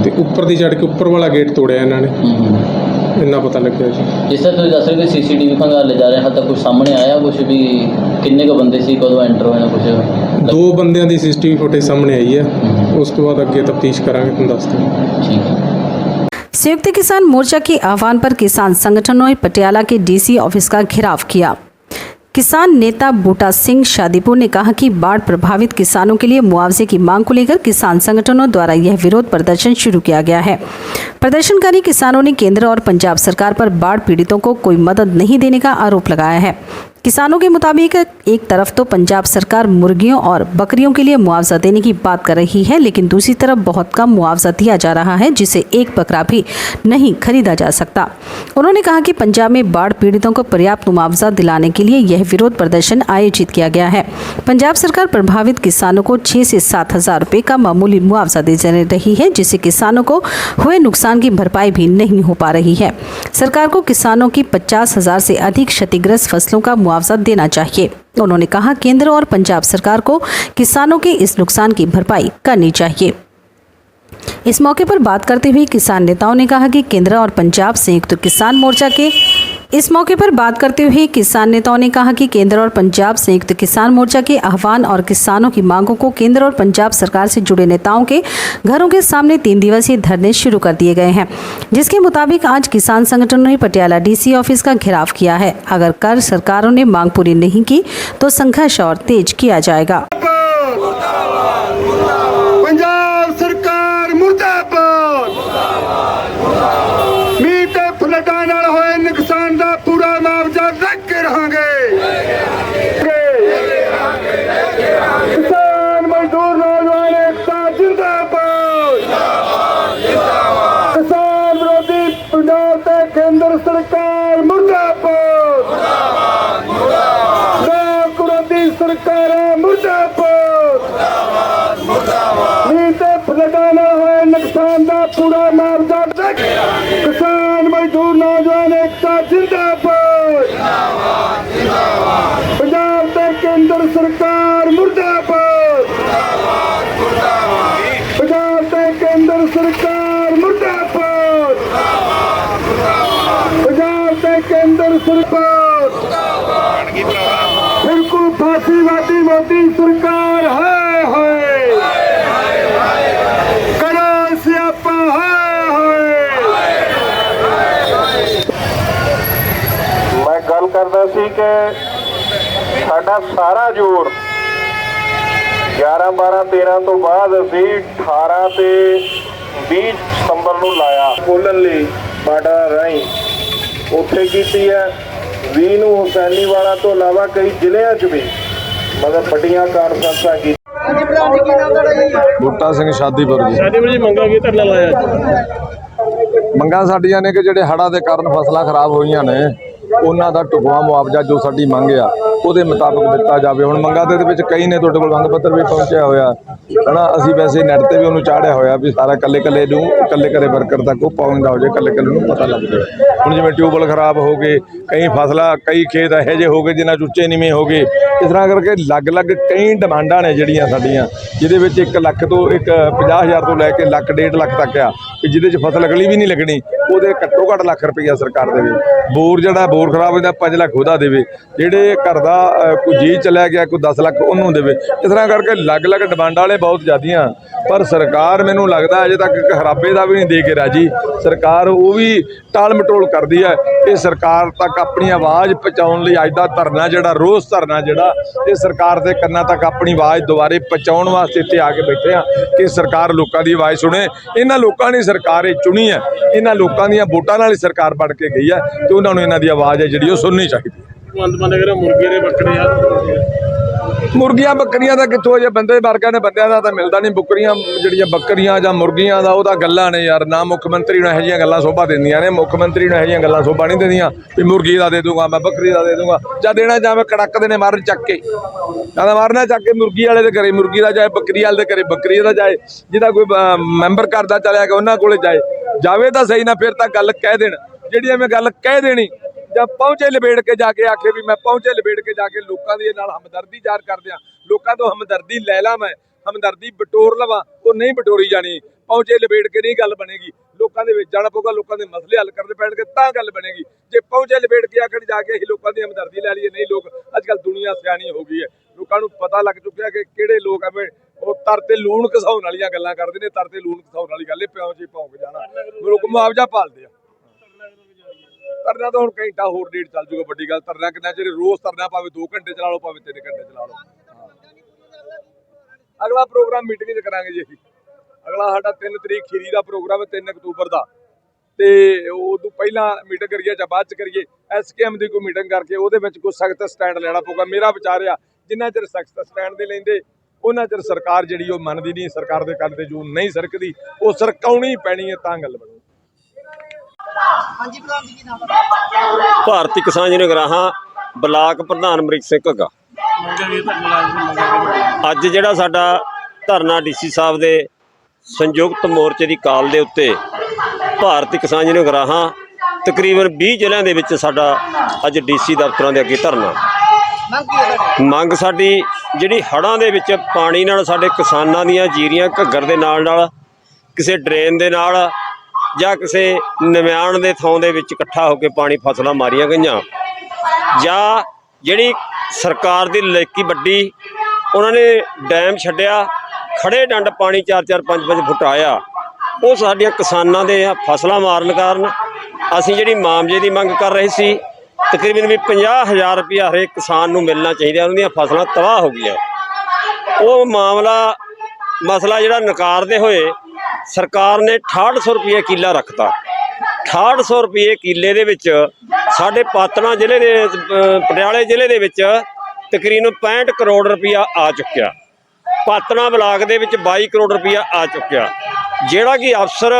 Speaker 8: ਤੇ ਉੱਪਰ ਦੀ ਚੜ੍ਹ ਕੇ ਉੱਪਰ ਵਾਲਾ ਗੇਟ ਤੋੜਿਆ ਇਹਨਾਂ ਨੇ, ਇੰਨਾ ਪਤਾ ਲੱਗਿਆ ਜੀ।
Speaker 6: ਜਿਸ ਤਰ੍ਹਾਂ ਤੁਸੀਂ ਦੱਸ ਰਹੇ ਕਿ CCTV ਖੰਗਾਲੇ ਜਾ ਰਹੇ ਹਨ, ਤਾਂ ਕੁਝ ਸਾਹਮਣੇ ਆਇਆ ਕੁਝ ਵੀ, ਕਿੰਨੇ ਕੁ ਬੰਦੇ ਸੀ, ਕਦੋਂ ਐਂਟਰ ਹੋਏ ਨੇ ਕੁਝ?
Speaker 8: 2 ਬੰਦਿਆਂ ਦੀ CCTV ਫੁਟੇਜ ਸਾਹਮਣੇ ਆਈ ਹੈ, ਉਸ ਤੋਂ ਬਾਅਦ ਅੱਗੇ ਤਫਤੀਸ਼ ਕਰਾਂਗੇ, ਤੁਹਾਨੂੰ ਦੱਸ ਦਿਆਂਗੇ।
Speaker 6: ਠੀਕ है।
Speaker 1: संयुक्त किसान मोर्चा के आह्वान पर किसान संगठनों ने पटियाला के DC ऑफिस का घेराव किया। किसान नेता बूटा सिंह शादीपुर ने कहा कि बाढ़ प्रभावित किसानों के लिए मुआवजे की मांग को लेकर किसान संगठनों द्वारा यह विरोध प्रदर्शन शुरू किया गया है। प्रदर्शनकारी किसानों ने केंद्र और पंजाब सरकार पर बाढ़ पीड़ितों को कोई मदद नहीं देने का आरोप लगाया है। किसानों के मुताबिक एक तरफ तो पंजाब सरकार मुर्गियों और बकरियों के लिए मुआवजा देने की बात कर रही है, लेकिन दूसरी तरफ बहुत कम मुआवजा दिया जा रहा है, जिसे एक बकरा भी नहीं खरीदा जा सकता। उन्होंने कहा कि पंजाब में बाढ़ पीड़ितों को पर्याप्त मुआवजा दिलाने के लिए यह विरोध प्रदर्शन आयोजित किया गया है। पंजाब सरकार प्रभावित किसानों को 6 से 7 हज़ार रुपये का मामूली मुआवजा दे रही है, जिससे किसानों को हुए नुकसान की भरपाई भी नहीं हो पा रही है। सरकार को किसानों की 50,000 से अधिक क्षतिग्रस्त फसलों का मुआवजा देना चाहिए। उन्होंने कहा केंद्र और पंजाब सरकार को किसानों के इस नुकसान की भरपाई करनी चाहिए। इस मौके पर बात करते हुए किसान नेताओं ने कहा कि केंद्र और पंजाब संयुक्त किसान मोर्चा के आह्वान और किसानों की मांगों को केंद्र और पंजाब सरकार से जुड़े नेताओं के घरों के सामने 3 दिवसीय धरने शुरू कर दिए गए हैं, जिसके मुताबिक आज किसान संगठनों ने पटियाला DC ऑफिस का घेराव किया है। अगर कर सरकारों ने मांग पूरी नहीं की तो संघर्ष और तेज किया जाएगा।
Speaker 9: पंजाब सरकार मुर्दाबाद, मीह ते फ्लडां नाल होए नुकसान दा पूरा मुआवजा दे के रहांगे। किसान मजदूर नौजवान एकता जिंदाबाद, किसान विरोधी पंजाब ते केंद्र सरकार मुर्दाबाद, लोक विरोधी सरकारां मुर्दाबाद, मीह ते फ्लडां नाल होए नुकसान दा पूरा मुआवजा दे। किसान मजदूर नौजवान एकता जिंदाबाद, पंजाब ते केंद्र सरकार मुर्दाबाद, पंजाब ते केंद्र सरकार मुर्दाबाद, पंजाब ते केंद्र सरकार बिल्कुल फांसीवादी मोदी सरकार है करो सियापा
Speaker 5: ਮੈਂ ਗੱਲ ਕਰਦਾ ਸੀ ਕਿ ਸਾਡਾ ਸਾਰਾ ਜ਼ੋਰ 11 12 13 ਤੋਂ ਬਾਅਦ ਅਸੀਂ 18 ਤੇ 20 ਸਤੰਬਰ ਨੂੰ ਲਾਇਆ ਖੋਲ੍ਹਣ ਲਈ ਬਾਰਡਰ ਰਾਹੀਂ ਉੱਥੇ ਕੀਤੀ ਹੈ। 20 ਨੂੰ ਹੁਸੈਨੀ ਵਾਲਾ ਤੋਂ ਇਲਾਵਾ ਕਈ ਜ਼ਿਲ੍ਹਿਆਂ 'ਚ ਵੀ ਮਤਲਬ ਵੱਡੀਆਂ ਕਾਨਫਰੰਸਾਂ ਕੀਤੀ।
Speaker 10: ਬੂਟਾ ਸਿੰਘ ਸ਼ਾਦੀਪੁਰ ਜੀ।
Speaker 8: ਮੰਗਾ ਕੀ ਧਰਨਾ ਲਾਇਆ?
Speaker 10: ਮੰਗਾਂ ਸਾਡੀਆਂ ਨੇ ਕਿ ਜਿਹੜੇ ਹੜ੍ਹਾਂ ਦੇ ਕਾਰਨ ਫਸਲਾਂ ਖਰਾਬ ਹੋਈਆਂ ਨੇ ਉਹਨਾਂ ਦਾ ਢੁਕਵਾਂ ਮੁਆਵਜ਼ਾ ਜੋ ਸਾਡੀ ਮੰਗ ਆ ਉਹਦੇ ਮੁਤਾਬਕ ਦਿੱਤਾ ਜਾਵੇ। ਹੁਣ ਮੰਗਾਂ ਦੇ ਵਿੱਚ ਕਈ ਨੇ ਤੁਹਾਡੇ ਕੋਲ ਮੰਗ ਪੱਤਰ ਵੀ ਪਹੁੰਚਿਆ ਹੋਇਆ ਹੈ ਨਾ, ਅਸੀਂ ਵੈਸੇ ਨੈਟ ਤੇ ਵੀ ਉਹਨੂੰ ਚਾੜਿਆ ਹੋਇਆ ਵੀ ਸਾਰਾ ਕੱਲੇ ਕੱਲੇ ਵਰਕਰ ਤੱਕ ਉਹ ਪਹੁੰਚਦਾ ਹੋ ਜਾਏ, ਕੱਲੇ ਨੂੰ ਪਤਾ ਲੱਗ ਜਾਏ। ਹੁਣ ਜਿਵੇਂ ਟਿਊਬਵੈੱਲ ਖਰਾਬ ਹੋ ਗਏ, ਕਈ ਫਸਲਾਂ ਕਈ ਖੇਤ ਇਹੋ ਜਿਹੇ ਹੋ ਗਏ ਜਿਨ੍ਹਾਂ 'ਚ ਉੱਚੇ ਨੀਵੇਂ ਹੋ ਗਏ, ਇਸ ਤਰ੍ਹਾਂ ਕਰਕੇ ਅਲੱਗ-ਅਲੱਗ ਕਈ ਡਿਮਾਂਡਾਂ ਨੇ ਜਿਹੜੀਆਂ ਸਾਡੀਆਂ, ਜਿਹਦੇ ਵਿੱਚ 1 ਲੱਖ ਤੋਂ 50,000 ਤੋਂ ਲੈ ਕੇ ਲੱਖ 1.5 ਲੱਖ ਤੱਕ ਆ ਕਿ ਜਿਹਦੇ 'ਚ ਫਸਲ ਅਗਲੀ ਵੀ ਨਹੀਂ ਲੱਗਣੀ, ਉਹਦੇ ਘੱਟੋ ਘੱਟ ਲੱਖ ਰੁਪਈਆ ਸਰਕਾਰ ਦੇਵੇ। ਬੋਰ ਜਿਹੜਾ ਬੋਰ ਖਰਾਬ ਹੁੰਦਾ 5 ਲੱਖ ਉਹਦਾ ਦੇਵੇ, ਜਿਹੜੇ ਘਰ ਦਾ ਕੋਈ ਜੀ ਚਲਿਆ ਗਿਆ ਕੋਈ 10 ਲੱਖ ਉਹਨੂੰ ਦੇਵੇ। ਇਸ ਤਰ੍ਹਾਂ ਕਰਕੇ ਅਲੱਗ-ਅਲੱਗ ਡਿਮਾਂਡਾਂ ਵਾਲੇ ਬਹੁਤ ਜ਼ਿਆਦੀਆਂ, ਪਰ ਸਰਕਾਰ ਮੈਨੂੰ ਲੱਗਦਾ ਅਜੇ ਤੱਕ ਇੱਕ ਹਰਾਬੇ ਦਾ ਵੀ ਨਹੀਂ ਦੇ ਕੇ ਰਾਜੀ। ਸਰਕਾਰ ਉਹ ਵੀ ਟਾਲ ਮਟੋਲ ਕਰਦੀ ਹੈ। ਇਹ ਸਰਕਾਰ ਤੱਕ ਆਪਣੀ ਆਵਾਜ਼ ਪਹੁੰਚਾਉਣ ਲਈ ਅੱਜ ਦਾ ਧਰਨਾ ਜਿਹੜਾ ਰੋਸ ਧਰਨਾ ਜਿਹੜਾ ਇਹ ਸਰਕਾਰ ਦੇ ਕੰਨਾਂ ਤੱਕ ਆਪਣੀ ਆਵਾਜ਼ ਦੁਬਾਰੇ ਪਹੁੰਚਾਉਣ ਵਾਸਤੇ ਇੱਥੇ ਆ ਕੇ ਬੈਠੇ ਆ ਕਿ ਸਰਕਾਰ ਲੋਕਾਂ ਦੀ ਆਵਾਜ਼ ਸੁਣੇ। ਇਹਨਾਂ ਲੋਕਾਂ ਨੇ ਸਰਕਾਰ ਇਹ ਚੁਣੀ ਹੈ, ਇਹਨਾਂ ਲੋਕਾਂ ਦੀਆਂ ਵੋਟਾਂ ਨਾਲ ਹੀ ਸਰਕਾਰ ਬਣ ਕੇ ਗਈ ਹੈ ਤੇ ਉਹਨਾਂ ਨੂੰ ਇਹਨਾਂ ਦੀ ਆਵਾਜ਼ ਹੈ ਜਿਹੜੀ ਉਹ ਸੁਣਨੀ ਚਾਹੀਦੀ ਹੈ। ਮੁਰਗੀਆਂ ਬੱਕਰੀਆਂ ਦਾ ਕਿੱਥੋਂ ਜੇ ਬੰਦੇ ਵਰਗਿਆਂ ਨੇ ਬੰਦਿਆਂ ਦਾ ਤਾਂ ਮਿਲਦਾ ਨਹੀਂ। ਬੱਕਰੀਆਂ ਜਿਹੜੀਆਂ ਬੱਕਰੀਆਂ ਜਾਂ ਮੁਰਗੀਆਂ ਦਾ ਉਹ ਤਾਂ ਗੱਲਾਂ ਨੇ ਯਾਰ, ਨਾ ਮੁੱਖ ਮੰਤਰੀ ਨੂੰ ਇਹੋ ਜਿਹੀਆਂ ਗੱਲਾਂ ਸੋਭਾ ਦਿੰਦੀਆਂ ਨੇ। ਮੁੱਖ ਮੰਤਰੀ ਨੂੰ ਇਹੋ ਜਿਹੀਆਂ ਗੱਲਾਂ ਸੋਭਾ ਨਹੀਂ ਦਿੰਦੀਆਂ ਵੀ ਮੁਰਗੀ ਦਾ ਦੇ ਦੂੰਗਾ ਮੈਂ, ਬੱਕਰੀ ਦਾ ਦੇ ਦੂੰਗਾ। ਜਾਂ ਦੇਣਾ ਜਾਵੇ ਕੜਕਦੇ ਨੇ ਮਾਰਨ ਚੱਕ ਕੇ, ਜਾਂ ਮਾਰਨਾ ਚੱਕ ਕੇ ਮੁਰਗੀ ਵਾਲੇ ਦੇ ਘਰੇ ਮੁਰਗੀ ਦਾ ਜਾਏ, ਬੱਕਰੀ ਵਾਲੇ ਦੇ ਘਰੇ ਬੱਕਰੀ ਦਾ ਜਾਏ, ਜਿਹਦਾ ਕੋਈ ਮੈਂਬਰ ਘਰ ਦਾ ਚਲਿਆ ਗਿਆ ਉਹਨਾਂ ਕੋਲੇ ਜਾਵੇ ਤਾਂ ਸਹੀ ਨਾ, ਫਿਰ ਤਾਂ ਗੱਲ ਕਹਿ ਦੇਣ। ਜਿਹੜੀ ਐਵੇਂ ਗੱਲ ਕਹਿ ਦੇਣੀ ਜਾਂ ਪਹੁੰਚੇ ਲਪੇਟ ਕੇ ਜਾ ਕੇ ਆਖੇ ਵੀ ਮੈਂ ਪਹੁੰਚੇ ਲਪੇਟ ਕੇ ਜਾ ਕੇ ਲੋਕਾਂ ਦੇ ਨਾਲ ਹਮਦਰਦੀ ਜ਼ਾਹਰ ਕਰਦਿਆਂ ਲੋਕਾਂ ਤੋਂ ਹਮਦਰਦੀ ਲੈ ਲਾ, ਮੈਂ ਹਮਦਰਦੀ ਬਟੋਰ ਲਵਾਂ, ਉਹ ਨਹੀਂ ਬਟੋਰੀ ਜਾਣੀ। ਪਹੁੰਚੇ ਲਪੇਟ ਕੇ ਨਹੀਂ ਗੱਲ ਬਣੇਗੀ, ਲੋਕਾਂ ਦੇ ਵਿੱਚ ਜਾਣਾ ਪਊਗਾ, ਲੋਕਾਂ ਦੇ ਮਸਲੇ ਹੱਲ ਕਰਨੇ ਪੈਣਗੇ ਤਾਂ ਗੱਲ ਬਣੇਗੀ। ਜੇ ਪਹੁੰਚੇ ਲਪੇਟ ਕੇ ਆਖਣ ਜਾ ਕੇ ਅਸੀਂ ਲੋਕਾਂ ਦੀ ਹਮਦਰਦੀ ਲੈ ਲਈਏ, ਨਹੀਂ। ਲੋਕ ਅੱਜ ਕੱਲ੍ਹ ਦੁਨੀਆ ਸਿਆਣੀ ਹੋ ਗਈ ਹੈ, ਲੋਕਾਂ ਨੂੰ ਪਤਾ ਲੱਗ ਚੁੱਕਿਆ ਕਿ ਕਿਹੜੇ ਲੋਕ ਐਵੇਂ ਉਹ ਤਰ ਤੇ ਲੂਣ ਘਸਾਉਣ ਵਾਲੀਆਂ ਗੱਲਾਂ ਕਰਦੇ ਨੇ। ਤਰ ਤੇ ਲੂਣ ਘਸਾਉਣ ਵਾਲੀ ਗੱਲ ਪਿਓ ਜੀ ਭੌਂਕ ਜਾਣਾ, ਲੋਕ ਮੁਆਵਜ਼ਾ ਭਾਲਦੇ ਆ। ਧਰਨਾ ਤਾਂ ਹੁਣ ਘੰਟਾ ਹੋਰ ਡੇਢ ਚੱਲ ਜੂਗਾ, ਵੱਡੀ ਗੱਲ। ਧਰਨਾ ਕਿੰਨਾ ਚਿਰ ਰੋਜ਼ ਧਰਨਾ, ਭਾਵੇਂ 2 ਘੰਟੇ ਚਲਾ ਲਓ ਭਾਵੇਂ 3 ਘੰਟੇ ਚਲਾ ਲਓ। ਅਗਲਾ ਪ੍ਰੋਗਰਾਮ ਮੀਟਿੰਗ 'ਚ ਕਰਾਂਗੇ ਜੀ ਅਸੀਂ। ਅਗਲਾ ਸਾਡਾ 3 ਤਰੀਕ ਖੀਰੀ ਦਾ ਪ੍ਰੋਗਰਾਮ ਹੈ, 3 ਅਕਤੂਬਰ ਦਾ, ਤੇ ਉਦੋਂ ਪਹਿਲਾਂ ਮੀਟਿੰਗ ਕਰੀਏ ਜਾਂ ਬਾਅਦ 'ਚ ਕਰੀਏ, SKM ਦੀ ਕੋਈ ਮੀਟਿੰਗ ਕਰਕੇ ਉਹਦੇ ਵਿੱਚ ਕੋਈ ਸਖਤ ਸਟੈਂਡ ਲੈਣਾ ਪਊਗਾ। ਮੇਰਾ ਵਿਚਾਰ ਆ ਜਿੰਨਾ ਚਿਰ ਸਖਤ ਸਟੈਂਡ ਦੇ ਲੈਂਦੇ ਉਹਨਾਂ ਚਿਰ ਸਰਕਾਰ ਜਿਹੜੀ ਉਹ ਮੰਨਦੀ ਨਹੀਂ, ਸਰਕਾਰ ਦੇ ਕੰਨ ਤੇ ਜੂੰ ਨਹੀਂ ਸਰਕਦੀ, ਉਹ ਸਰਕਾਉਣੀ ਪੈਣੀ ਹੈ ਤਾਂ ਗੱਲ ਬਣੂ।
Speaker 11: ਭਾਰਤੀ ਕਿਸਾਨ ਯੂਨੀਅਨ ਗਰਾਹਾਂ ਬਲਾਕ ਪ੍ਰਧਾਨ ਅਮਰੀਕ ਸਿੰਘ ਘੱਗਾ। ਅੱਜ ਜਿਹੜਾ ਸਾਡਾ ਧਰਨਾ DC ਸਾਹਿਬ ਦੇ ਸੰਯੁਕਤ ਮੋਰਚੇ ਦੀ ਕਾਲ ਦੇ ਉੱਤੇ ਭਾਰਤੀ ਕਿਸਾਨ ਯੂਨੀਅਨ ਗਰਾਹਾਂ ਤਕਰੀਬਨ 20 ਜ਼ਿਲ੍ਹਿਆਂ ਦੇ ਵਿੱਚ ਸਾਡਾ ਅੱਜ DC ਦਫ਼ਤਰਾਂ ਦੇ ਅੱਗੇ ਧਰਨਾ। ਮੰਗ ਸਾਡੀ ਜਿਹੜੀ ਹੜ੍ਹਾਂ ਦੇ ਵਿੱਚ ਪਾਣੀ ਨਾਲ ਸਾਡੇ ਕਿਸਾਨਾਂ ਦੀਆਂ ਜੀਰੀਆਂ ਘੱਗਰ ਦੇ ਨਾਲ ਕਿਸੇ ਡਰੇਨ ਦੇ ਨਾਲ ਜਾਂ ਕਿਸੇ ਨਿਮਾਣ ਦੇ ਥਾਂ ਦੇ ਵਿੱਚ ਇਕੱਠਾ ਹੋ ਕੇ ਪਾਣੀ ਫਸਲਾਂ ਮਾਰੀਆਂ ਗਈਆਂ, ਜਾਂ ਜਿਹੜੀ ਸਰਕਾਰ ਦੀ ਲੇਕੀ ਵੱਡੀ ਉਹਨਾਂ ਨੇ ਡੈਮ ਛੱਡਿਆ, ਖੜੇ ਡੰਡ ਪਾਣੀ 4-4 5-5 ਫੁੱਟ ਆਇਆ, ਉਹ ਸਾਡੀਆਂ ਕਿਸਾਨਾਂ ਦੇ ਫਸਲਾਂ ਮਾਰਨ ਕਾਰਨ ਅਸੀਂ ਜਿਹੜੀ ਮੁਆਵਜ਼ੇ ਦੀ ਮੰਗ ਕਰ ਰਹੇ ਸੀ, ਤਕਰੀਬਨ ਵੀ 50,000 ਰੁਪਇਆ ਹਰੇਕ ਕਿਸਾਨ ਨੂੰ ਮਿਲਣਾ ਚਾਹੀਦਾ। ਉਹਨਾਂ ਦੀਆਂ ਫਸਲਾਂ ਤਬਾਹ ਹੋ ਗਈਆਂ। ਉਹ ਮਸਲਾ ਜਿਹੜਾ ਨਕਾਰਦੇ ਹੋਏ ਸਰਕਾਰ ਨੇ 6800 ਰੁਪਏ ਕਿੱਲਾ ਰੱਖਤਾ। 6800 ਰੁਪਏ ਕਿੱਲੇ ਦੇ ਵਿੱਚ ਸਾਡੇ ਪਾਤੜਾਂ ਜ਼ਿਲ੍ਹੇ ਦੇ ਪਟਿਆਲੇ ਜ਼ਿਲ੍ਹੇ ਦੇ ਵਿੱਚ ਤਕਰੀਬਨ 65 ਕਰੋੜ ਰੁਪਇਆ ਆ ਚੁੱਕਿਆ। ਪਾਤੜਾਂ ਬਲਾਕ ਦੇ ਵਿੱਚ 22 ਕਰੋੜ ਰੁਪਇਆ ਆ ਚੁੱਕਿਆ, ਜਿਹੜਾ ਕਿ ਅਫਸਰ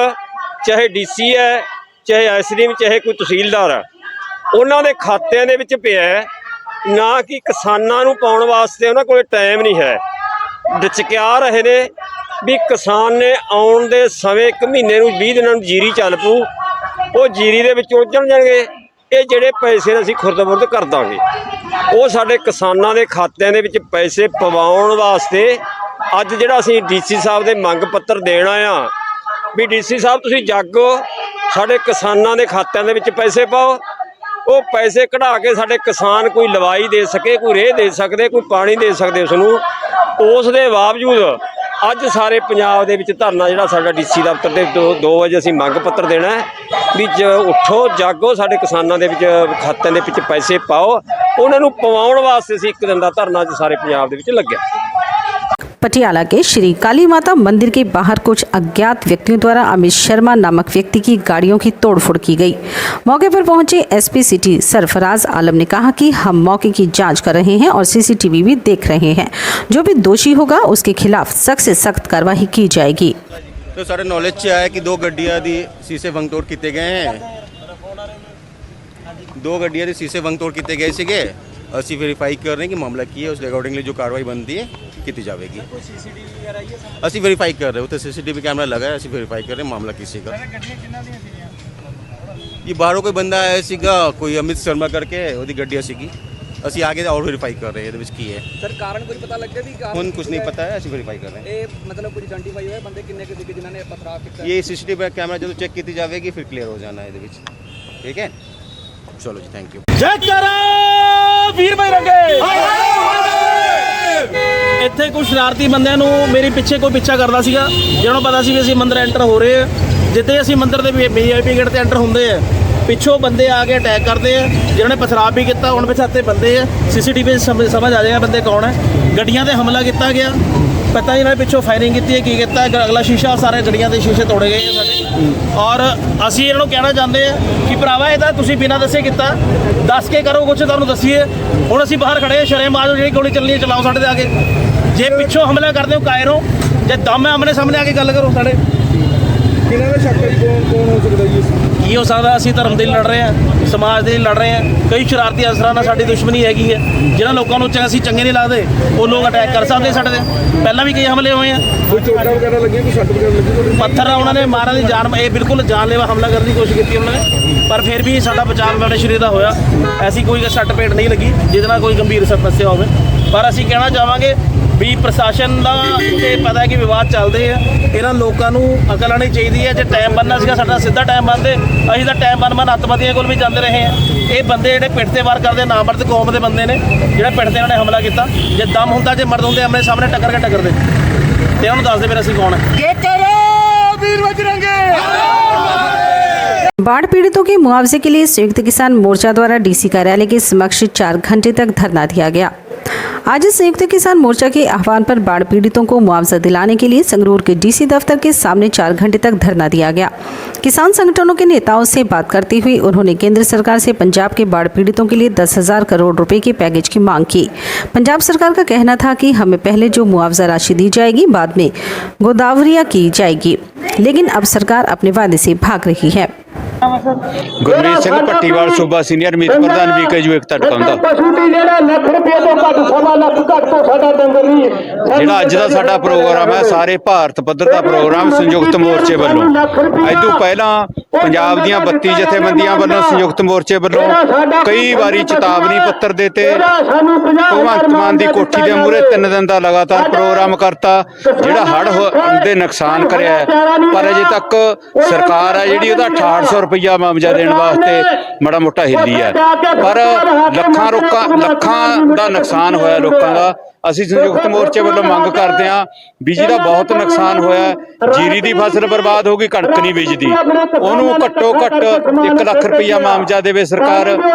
Speaker 11: ਚਾਹੇ DC ਹੈ, ਚਾਹੇ SDM, ਚਾਹੇ ਕੋਈ ਤਹਿਸੀਲਦਾਰ ਹੈ, ਉਹਨਾਂ ਦੇ ਖਾਤਿਆਂ ਦੇ ਵਿੱਚ ਪਿਆ, ਨਾ ਕਿ ਕਿਸਾਨਾਂ ਨੂੰ ਪਾਉਣ ਵਾਸਤੇ ਉਹਨਾਂ ਕੋਲ ਟਾਈਮ ਨਹੀਂ ਹੈ। ਡਚਕਿਆ ਰਹੇ ਨੇ ਵੀ ਕਿਸਾਨ ਨੇ ਆਉਣ ਦੇ ਸਮੇਂ 1 ਮਹੀਨੇ ਨੂੰ 20 ਦਿਨਾਂ ਨੂੰ ਜੀਰੀ ਚੱਲ ਪਊ, ਉਹ ਜੀਰੀ ਦੇ ਵਿੱਚ ਉਲਝਣ ਜਾਣਗੇ। ਇਹ ਜਿਹੜੇ ਪੈਸੇ ਅਸੀਂ ਖੁਰਦ-ਬੁਰਦ ਕਰ ਦਾਂਗੇ, ਉਹ ਸਾਡੇ ਕਿਸਾਨਾਂ ਦੇ ਖਾਤਿਆਂ ਦੇ ਵਿੱਚ ਪੈਸੇ ਪਵਾਉਣ ਵਾਸਤੇ ਅੱਜ ਜਿਹੜਾ ਅਸੀਂ DC ਸਾਹਿਬ ਦੇ ਮੰਗ ਪੱਤਰ ਦੇਣ ਆਏ ਹਾਂ ਵੀ DC ਸਾਹਿਬ ਤੁਸੀਂ ਜਾਗੋ, ਸਾਡੇ ਕਿਸਾਨਾਂ ਦੇ ਖਾਤਿਆਂ ਦੇ ਵਿੱਚ ਪੈਸੇ ਪਾਓ। ਉਹ ਪੈਸੇ ਕਢਾ ਕੇ ਸਾਡੇ ਕਿਸਾਨ ਕੋਈ ਲਵਾਈ ਦੇ ਸਕੇ, ਕੋਈ ਰੇਹ ਦੇ ਸਕਦੇ, ਕੋਈ ਪਾਣੀ ਦੇ ਸਕਦੇ ਉਸ ਨੂੰ। ਉਸ ਦੇ ਬਾਵਜੂਦ ਅੱਜ ਸਾਰੇ ਪੰਜਾਬ ਦੇ ਵਿੱਚ ਧਰਨਾ ਜਿਹੜਾ ਸਾਡਾ DC ਦਫ਼ਤਰ ਦੇ 2 ਵਜੇ ਅਸੀਂ ਮੰਗ ਪੱਤਰ ਦੇਣਾ ਵੀ ਉੱਠੋ ਜਾਗੋ, ਸਾਡੇ ਕਿਸਾਨਾਂ ਦੇ ਵਿੱਚ ਖਾਤਿਆਂ ਦੇ ਵਿੱਚ ਪੈਸੇ ਪਾਓ। ਉਹਨਾਂ ਨੂੰ ਪਵਾਉਣ ਵਾਸਤੇ ਅਸੀਂ 1 ਦਿਨ ਦਾ ਧਰਨਾ ਅੱਜ ਸਾਰੇ ਪੰਜਾਬ ਦੇ ਵਿੱਚ ਲੱਗਿਆ।
Speaker 1: पटियाला के श्री काली माता मंदिर के बाहर कुछ अज्ञात व्यक्तियों द्वारा अमित शर्मा नामक व्यक्ति की गाड़ियों की तोड़फोड़ की गई। मौके पर पहुंचे SP सिटी सरफराज आलम ने कहा कि हम मौके की जांच कर रहे हैं और CCTV भी देख रहे हैं, जो भी दोषी होगा उसके खिलाफ सख्त से सख्त कार्रवाई की जाएगी।
Speaker 12: तो साढ़े नॉलेज च आया कि 2 ਗੱਡੀਆਂ ਦੀ शीशे भंग तोड़ किए गए हैं। 2 ਗੱਡੀਆਂ ਦੇ ਸੀਸੇ ਵੰਗ ਤੋੜ ਕੀਤੇ ਗਏ ਸੀਗੇ। ਅਸੀਂ ਵੈਰੀਫਾਈ ਕਰ ਰਹੇ ਹਾਂ ਕਿ ਮਾਮਲਾ ਕੀ ਹੈ, ਉਸ ਦੇ ਅਕੋਰਡਿੰਗਲੀ ਜੋ ਕਾਰਵਾਈ ਬਣਦੀ ਹੈ ਕੀਤੀ ਜਾਵੇਗੀ। ਕੋਈ ਸੀਸੀਟੀਵੀ ਵਗੈਰਾ ਆਈ ਹੈ? ਅਸੀਂ ਵੈਰੀਫਾਈ ਕਰ ਰਹੇ ਹਾਂ, ਉੱਥੇ ਸੀਸੀਟੀਵੀ ਕੈਮਰਾ ਲਗਾ ਹੈ, ਅਸੀਂ ਵੈਰੀਫਾਈ ਕਰ ਰਹੇ ਹਾਂ ਮਾਮਲਾ ਕੀ ਸੀਗਾ। ਗੱਡੀਆਂ ਕਿੰਨਾਂ ਦੀਆਂ ਸੀਗੀਆਂ? ਇਹ ਬਾਹਰੋਂ ਕੋਈ ਬੰਦਾ ਆਇਆ ਸੀਗਾ, ਕੋਈ ਅਮਿਤ ਸ਼ਰਮਾ ਕਰਕੇ, ਉਹਦੀ ਗੱਡੀਆਂ ਸੀਗੀ। ਅਸੀਂ ਆਗੇ और ਵੈਰੀਫਾਈ ਕਰ ਰਹੇ ਹਾਂ ਇਹਦੇ ਵਿੱਚ ਕੀ ਹੈ।
Speaker 13: ਸਰ ਕਾਰਨ ਕੁਝ ਪਤਾ ਲੱਗਿਆ ਵੀ
Speaker 12: ਹੁਣ ਕੁਝ ਨਹੀਂ ਪਤਾ ਹੈ, ਅਸੀਂ ਵੈਰੀਫਾਈ ਕਰ ਰਹੇ ਹਾਂ।
Speaker 13: ਇਹ ਮਤਲਬ ਕੁਝ ਆਇਡੈਂਟੀਫਾਈ ਹੋਇਆ ਬੰਦੇ ਕਿੰਨੇ ਕੁ ਸੀਗੇ ਜਿਨ੍ਹਾਂ ਨੇ ਪਥਰਾਵ ਕੀਤਾ?
Speaker 12: ਇਹ ਸੀਸੀਟੀਵੀ ਕੈਮਰਾ ਜਦੋਂ ਚੈੱਕ ਕੀਤੀ ਜਾਵੇਗੀ ਫਿਰ ਕਲੀਅਰ ਹੋ ਜਾਣਾ ਇਹਦੇ ਵਿੱਚ। ਠੀਕ ਹੈ, ਚਲੋ ਜੀ, ਥੈਂਕ ਯੂ।
Speaker 14: ਵੀਰ ਭਾਈ ਰੰਗੇ ਇੱਥੇ ਕੁਝ ਸ਼ਰਾਰਤੀ ਬੰਦਿਆਂ ਨੂੰ ਮੇਰੇ ਪਿੱਛੇ ਕੋਈ ਪਿੱਛਾ ਕਰਦਾ ਸੀਗਾ, ਜਿਹਨਾਂ ਨੂੰ ਪਤਾ ਸੀ ਵੀ ਅਸੀਂ ਮੰਦਿਰ ਐਂਟਰ ਹੋ ਰਹੇ ਆ। ਜਿੱਥੇ ਅਸੀਂ ਮੰਦਿਰ ਦੇ VIP ਗੇਟ ਤੇ ਐਂਟਰ ਹੁੰਦੇ ਆ, ਪਿੱਛੋਂ ਬੰਦੇ ਆ ਕੇ ਅਟੈਕ ਕਰਦੇ ਆ, ਜਿਹਨਾਂ ਨੇ ਪਥਰਾਵ ਵੀ ਕੀਤਾ। ਹੁਣ ਪਛਾਤੇ ਬੰਦੇ ਆ, CCTV ਸਮਝ ਆ ਜਾਏਗਾ ਬੰਦੇ ਕੌਣ ਹੈ। ਗੱਡੀਆਂ ਤੇ ਹਮਲਾ ਕੀਤਾ ਗਿਆ, ਪਤਾ ਇਹਨਾਂ ਨੇ ਪਿੱਛੋਂ ਫਾਇਰਿੰਗ ਕੀਤੀ ਹੈ, ਕੀ ਕੀਤਾ। ਅਗਲਾ ਸ਼ੀਸ਼ਾ, ਸਾਰੇ ਗੱਡੀਆਂ ਦੇ ਸ਼ੀਸ਼ੇ ਤੋੜੇ ਗਏ ਆ ਸਾਡੇ। ਔਰ ਅਸੀਂ ਇਹਨਾਂ ਨੂੰ ਕਹਿਣਾ ਚਾਹੁੰਦੇ ਆ ਕਿ ਭਰਾਵਾ ਇਹ ਤਾਂ ਤੁਸੀਂ ਬਿਨਾਂ ਦੱਸੇ ਕੀਤਾ, ਦੱਸ ਕੇ ਕਰੋ ਕੁਛ, ਤੁਹਾਨੂੰ ਦੱਸੀਏ। ਹੁਣ ਅਸੀਂ ਬਾਹਰ ਖੜੇ, ਸ਼ਰੇਆਮ ਆਜੋ, ਜਿਹੜੀ ਗੋਲੀ ਚੱਲਣੀ ਹੈ ਚਲਾਓ ਸਾਡੇ ਤੇ ਆ ਕੇ। ਜੇ ਪਿੱਛੋਂ ਹਮਲਾ ਕਰਦੇ ਹੋ ਕਾਇਰ ਹੋ, ਜੇ ਦਮ ਹੈ ਆਮਣੇ ਸਾਹਮਣੇ ਆ ਕੇ ਗੱਲ ਕਰੋ ਸਾਡੇ।
Speaker 9: ਕਿਹਨਾਂ ਦਾ ਸ਼ੱਕ ਹੈ? ਕੌਣ ਹੋ ਸਕਦਾ ਜੀ?
Speaker 14: ਕੀ ਹੋ ਸਕਦਾ? ਅਸੀਂ ਧਰਮ ਦੇ ਲਈ ਲੜ ਰਹੇ ਹਾਂ, ਸਮਾਜ ਦੇ ਲਈ ਲੜ ਰਹੇ ਹਾਂ। ਕਈ ਸ਼ਰਾਰਤੀ ਅਨਸਰਾਂ ਨਾਲ ਸਾਡੀ ਦੁਸ਼ਮਣੀ ਹੈਗੀ ਹੈ। ਜਿਹਨਾਂ ਲੋਕਾਂ ਨੂੰ ਅਸੀਂ ਚੰਗੇ ਨਹੀਂ ਲੱਗਦੇ, ਉਹ ਲੋਕ ਅਟੈਕ ਕਰ ਸਕਦੇ ਸਾਡੇ ਤੇ। ਪਹਿਲਾਂ ਵੀ ਕਈ ਹਮਲੇ ਹੋਏ ਆ।
Speaker 9: ਕੋਈ ਚੋਟਾਂ ਵਗੈਰਾ ਲੱਗੀਆਂ, ਕੋਈ ਸੱਟ ਵਗੈਰਾ ਲੱਗੀ?
Speaker 14: ਪੱਥਰ ਉਹਨਾਂ ਨੇ ਮਾਰਨ ਦੀ ਜਾਨ, ਇਹ ਬਿਲਕੁਲ ਜਾਨਲੇਵਾ ਹਮਲਾ ਕਰਨ ਦੀ ਕੋਸ਼ਿਸ਼ ਕੀਤੀ ਉਹਨਾਂ ਨੇ, ਪਰ ਫਿਰ ਵੀ ਸਾਡਾ ਬਚਾਅ ਸਾਡੇ ਸ਼ਰੀਰ ਦਾ ਹੋਇਆ। ਐਸੀ ਕੋਈ ਸੱਟ ਪੇਟ ਨਹੀਂ ਲੱਗੀ ਜਿਹਦੇ ਨਾਲ ਕੋਈ ਗੰਭੀਰ ਸਮੱਸਿਆ ਹੋਵੇ। ਪਰ ਅਸੀਂ ਕਹਿਣਾ ਚਾਹਾਂਗੇ ਵੀ ਪ੍ਰਸ਼ਾਸਨ ਦਾ ਤੇ ਪਤਾ ਹੈ ਕਿ ਵਿਵਾਦ ਚੱਲਦੇ ਆ, ਇਹਨਾਂ ਲੋਕਾਂ ਨੂੰ ਅਕਲ ਆਉਣੀ ਚਾਹੀਦੀ ਹੈ। ਜੇ ਟਾਈਮ ਬਣਨਾ ਸੀਗਾ ਸਾਡਾ ਸਿੱਧਾ ਟਾਈਮ ਬਣਦੇ, ਅਸੀਂ ਤਾਂ ਟਾਈਮ ਬਣ ਅੱਤਵਾਦੀਆਂ ਕੋਲ ਵੀ ਜਾਂਦੇ ਰਹੇ ਆ। ਇਹ ਬੰਦੇ ਜਿਹੜੇ ਪਿੱਠ ਤੇ ਵਾਰ ਕਰਦੇ, ਨਾਮਰਦ ਕੌਮ ਦੇ ਬੰਦੇ ਨੇ, ਜਿਹੜੇ ਪਿੱਠ ਤੇ ਇਹਨਾਂ ਨੇ ਹਮਲਾ ਕੀਤਾ। ਜੇ ਦਮ ਹੁੰਦਾ, ਜੇ ਮਰਦ ਹੁੰਦੇ, ਆਪਣੇ ਸਾਹਮਣੇ ਟੱਕਰਦੇ ਤੇ ਉਹਨੂੰ ਦੱਸਦੇ ਫਿਰ ਅਸੀਂ ਕੌਣ ਹੈ।
Speaker 1: बाढ़ पीड़ितों के मुआवजे के लिए संयुक्त किसान मोर्चा द्वारा DC कार्यालय के समक्ष 4 घंटे तक धरना दिया गया। आज संयुक्त किसान मोर्चा के आह्वान पर बाढ़ पीड़ितों को मुआवजा दिलाने के लिए संगरूर के DC दफ्तर के सामने 4 घंटे तक धरना दिया गया। किसान संगठनों के नेताओं से बात करते हुए उन्होंने केंद्र सरकार से पंजाब के बाढ़ पीड़ितों के लिए 10,000 करोड़ रुपए के पैकेज की मांग की। पंजाब सरकार का कहना था कि हमें पहले जो मुआवजा राशि दी जाएगी, बाद में गोदावरिया की जाएगी, लेकिन अब सरकार अपने वादे से भाग रही है।
Speaker 15: ਗੁਰਮੀਤ ਸਿੰਘ ਪੱਟੀਵਾਲ, ਸੂਬਾ ਸੀਨੀਅਰ ਮੀਤ ਪ੍ਰਧਾਨ VKU ਏਕਤਾ ਟਿਕਾਉਂਦਾ। ਜਿਹੜਾ ਅੱਜ ਦਾ ਸਾਡਾ ਪ੍ਰੋਗਰਾਮ ਹੈ, ਸਾਰੇ ਭਾਰਤ ਪੱਧਰ ਦਾ ਪ੍ਰੋਗਰਾਮ ਸੰਯੁਕਤ ਮੋਰਚੇ ਵੱਲੋਂ। ਅੱਜ ਤੋਂ ਪਹਿਲਾਂ ਪੰਜਾਬ ਦੀਆਂ 32 ਜਥੇਬੰਦੀਆਂ ਵੱਲੋਂ ਸੰਯੁਕਤ ਮੋਰਚੇ ਵੱਲੋਂ ਕਈ ਵਾਰੀ ਚੇਤਾਵਨੀ ਪੱਤਰ ਦਿੱਤੇ। ਭਗਵੰਤ ਮਾਨ ਦੀ ਕੋਠੀ ਦੇ ਮੂਹਰੇ 3 ਦਿਨ ਦਾ ਲਗਾਤਾਰ ਪ੍ਰੋਗਰਾਮ ਕਰਤਾ, ਜਿਹੜਾ ਹੜ੍ਹ ਦੇ ਨੁਕਸਾਨ ਕਰਿਆ। ਪਰ ਅਜੇ ਤੱਕ ਸਰਕਾਰ ਹੈ ਜਿਹੜੀ ਉਹਦਾ 6800 ਰੁਪਈਆ ਮੁਆਵਜ਼ਾ ਦੇਣ ਵਾਸਤੇ ਮਾੜਾ ਮੋਟਾ ਹਿੱਲੀ ਹੈ। ਪਰ ਲੱਖਾਂ ਦਾ ਨੁਕਸਾਨ ਹੋਇਆ ਲੋਕਾਂ ਦਾ। ਅਸੀਂ ਸੰਯੁਕਤ ਮੋਰਚੇ ਵੱਲੋਂ ਮੰਗ ਕਰਦੇ ਹਾਂ ਵੀ ਜਿਹਦਾ ਬਹੁਤ ਨੁਕਸਾਨ ਹੋਇਆ, ਜੀਰੀ ਦੀ ਫਸਲ ਬਰਬਾਦ ਹੋ ਗਈ, ਕਣਕ ਨਹੀਂ ਬੀਜਦੀ, ਉਹਨੂੰ ਘੱਟੋ ਘੱਟ 1 ਲੱਖ ਰੁਪਈਆ ਮੁਆਵਜ਼ਾ ਦੇਵੇ ਸਰਕਾਰ।